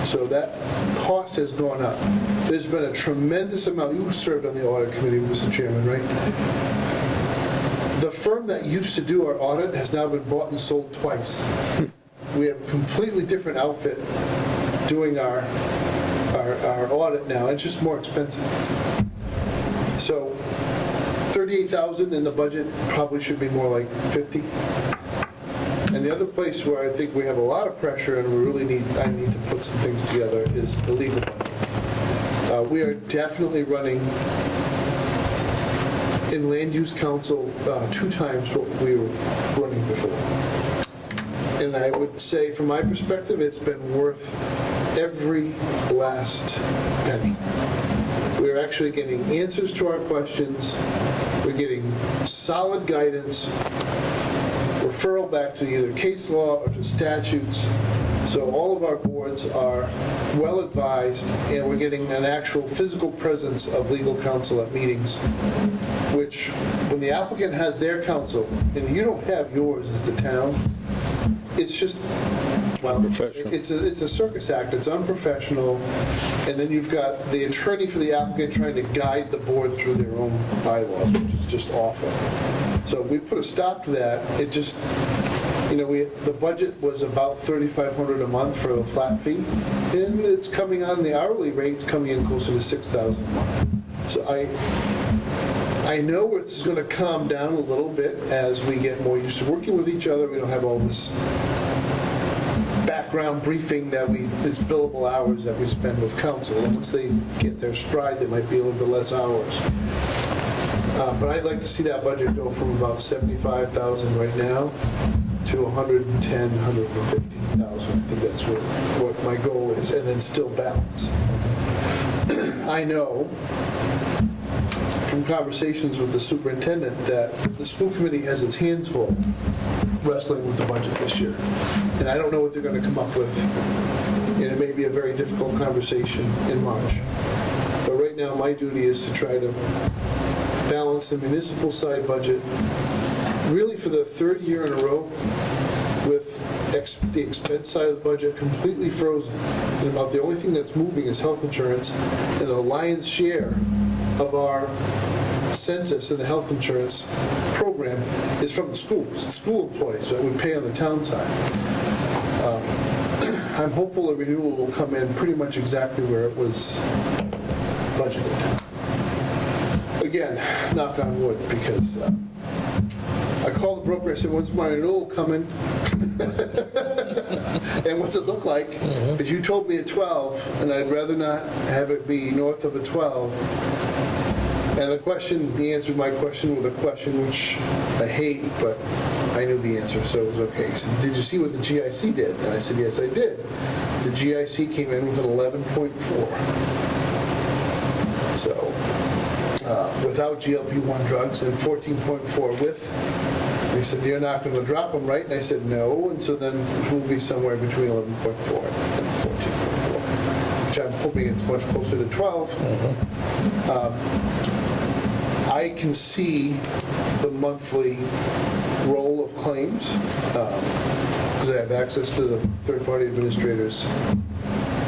so that cost has gone up. There's been a tremendous amount. You served on the audit committee, Mr. Chairman, right? The firm that used to do our audit has now been bought and sold twice. We have a completely different outfit doing our audit now. It's just more expensive. So $38,000 in the budget probably should be more like $50,000. And the other place where I think we have a lot of pressure and I need to put some things together is the legal budget. We are definitely running in land use council 2 times what we were running before. And I would say, from my perspective, it's been worth every last penny. We're actually getting answers to our questions. We're getting solid guidance, referral back to either case law or to statutes. So all of our boards are well advised, and we're getting an actual physical presence of legal counsel at meetings, which when the applicant has their counsel, and you don't have yours as the town, it's just, well, it's a circus act, it's unprofessional, and then you've got the attorney for the applicant trying to guide the board through their own bylaws, which is just awful. So we put a stop to that. It just, the budget was about $3,500 a month for a flat fee, and it's coming on, the hourly rate's coming in closer to $6,000 a month. So I know it's going to calm down a little bit as we get more used to working with each other. We don't have all this background briefing it's billable hours that we spend with counsel. And once they get their stride, there might be a little bit less hours. But I'd like to see that budget go from about $75,000 right now to $110,000, $115,000. I think that's what my goal is, and then still balance. I know from conversations with the superintendent that the school committee has its hands full wrestling with the budget this year. And I don't know what they're going to come up with. And it may be a very difficult conversation in March. But right now, my duty is to try to balance the municipal side budget really for the third year in a row with the expense side of the budget completely frozen. And about the only thing that's moving is health insurance, and the lion's share of our census and the health insurance program is from the school employees that we pay on the town side. I'm hopeful a renewal will come in pretty much exactly where it was budgeted. Again, knock on wood, because I called the broker, I said, when's my renewal coming? And what's it look like? Because you told me a 12, and I'd rather not have it be north of a 12. And he answered my question with a question which I hate, but I knew the answer, so it was okay. He said, did you see what the GIC did? And I said, yes, I did. The GIC came in with an 11.4. So, without GLP-1 drugs, and 14.4 with. They said, you're not going to drop them, right? And I said, no. And so then we'll be somewhere between 11.4 and 14.4, which I'm hoping it's much closer to 12. I can see the monthly roll of claims because I have access to the third-party administrators'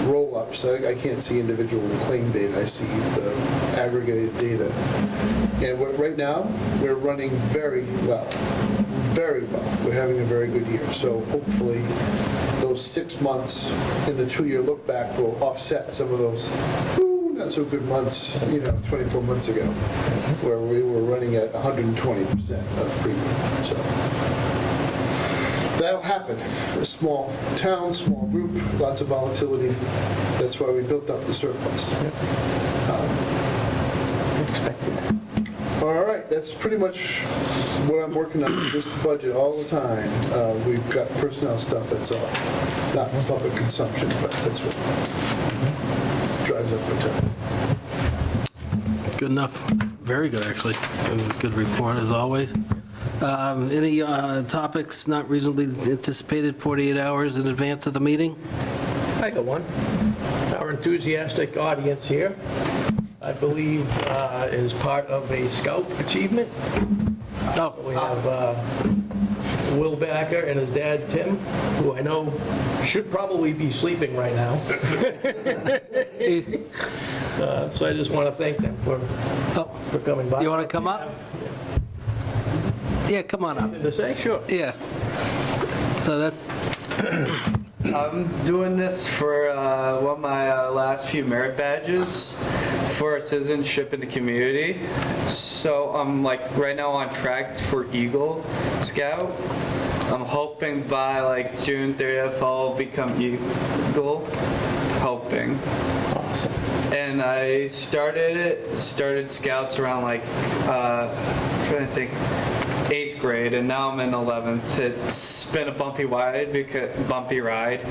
roll-ups. I can't see individual claim data. I see the aggregated data. And right now, we're running very well. Very well. We're having a very good year. So hopefully those 6 months in the 2-year look back will offset some of those not so good months, 24 months ago, where we were running at 120% of premium. So that'll happen. A small town, small group, lots of volatility. That's why we built up the surplus. Expected. All right, that's pretty much what I'm working on, just the budget all the time. We've got personnel stuff, that's all. Not public consumption, but that's what drives up the time. Good enough. Very good, actually. It was a good report, as always. Any topics not reasonably anticipated 48 hours in advance of the meeting? I got one. Our enthusiastic audience here, I believe, is part of a Scout achievement. Oh, We have Will Backer and his dad, Tim, who I know should probably be sleeping right now. So I just want to thank them for coming by. You want to come up? Yeah, come on up. To say? Sure. Yeah. So that's... I'm doing this for one of my last few merit badges for citizenship in the community. So I'm right now on track for Eagle Scout. I'm hoping by June 30th I'll become Eagle. Hoping. Awesome. And I started Scouts around trying to think, 8th 8th grade, and now I'm in 11th. It's been a bumpy ride,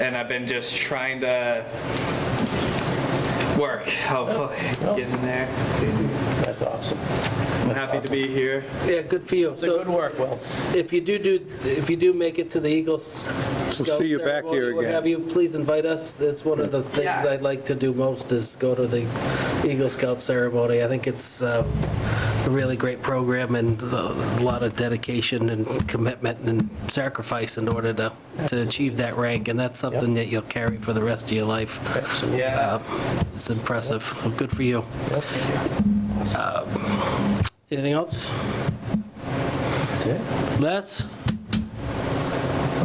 and I've been just trying to work. Hopefully, get in there. That's awesome. I'm happy to be here. Yeah, good for you. It's a good work, Will. If you do make it to the Eagles Scout see you back ceremony, here what again. have you, please invite us. That's one of the things Yeah. I'd like to do most is go to the Eagle Scout ceremony. I think it's a really great program and a lot of dedication and commitment and sacrifice in order to achieve that rank, and that's something that you'll carry for the rest of your life. Absolutely. Yeah. It's impressive. Well, good for you. Anything else? That's it. Les?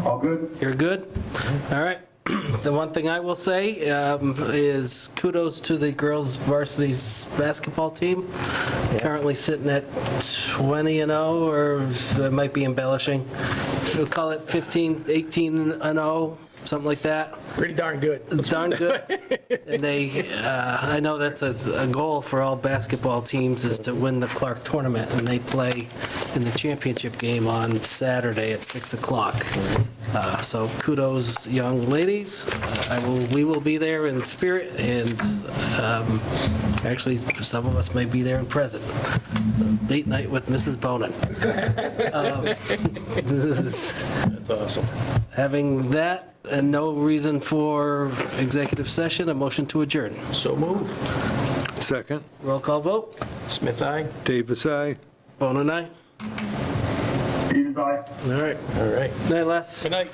All good? You're good? All right. The one thing I will say is kudos to the girls varsity basketball team. Currently sitting at 20-0, or I might be embellishing. We'll call it 15, 18-0, something like that. Pretty darn good. Darn good. And they, I know that's a goal for all basketball teams is to win the Clark tournament, and they play in the championship game on Saturday at 6 o'clock. So kudos, young ladies. We will be there in spirit, and actually some of us may be there in present. So date night with Mrs. Bonin. That's awesome. Having that and no reason for executive session, a motion to adjourn. So move. Second, Roll call vote. Smith, aye? Davis, aye. Bone and I. Stevens, aye. All right. All right. Night, Les. Good night.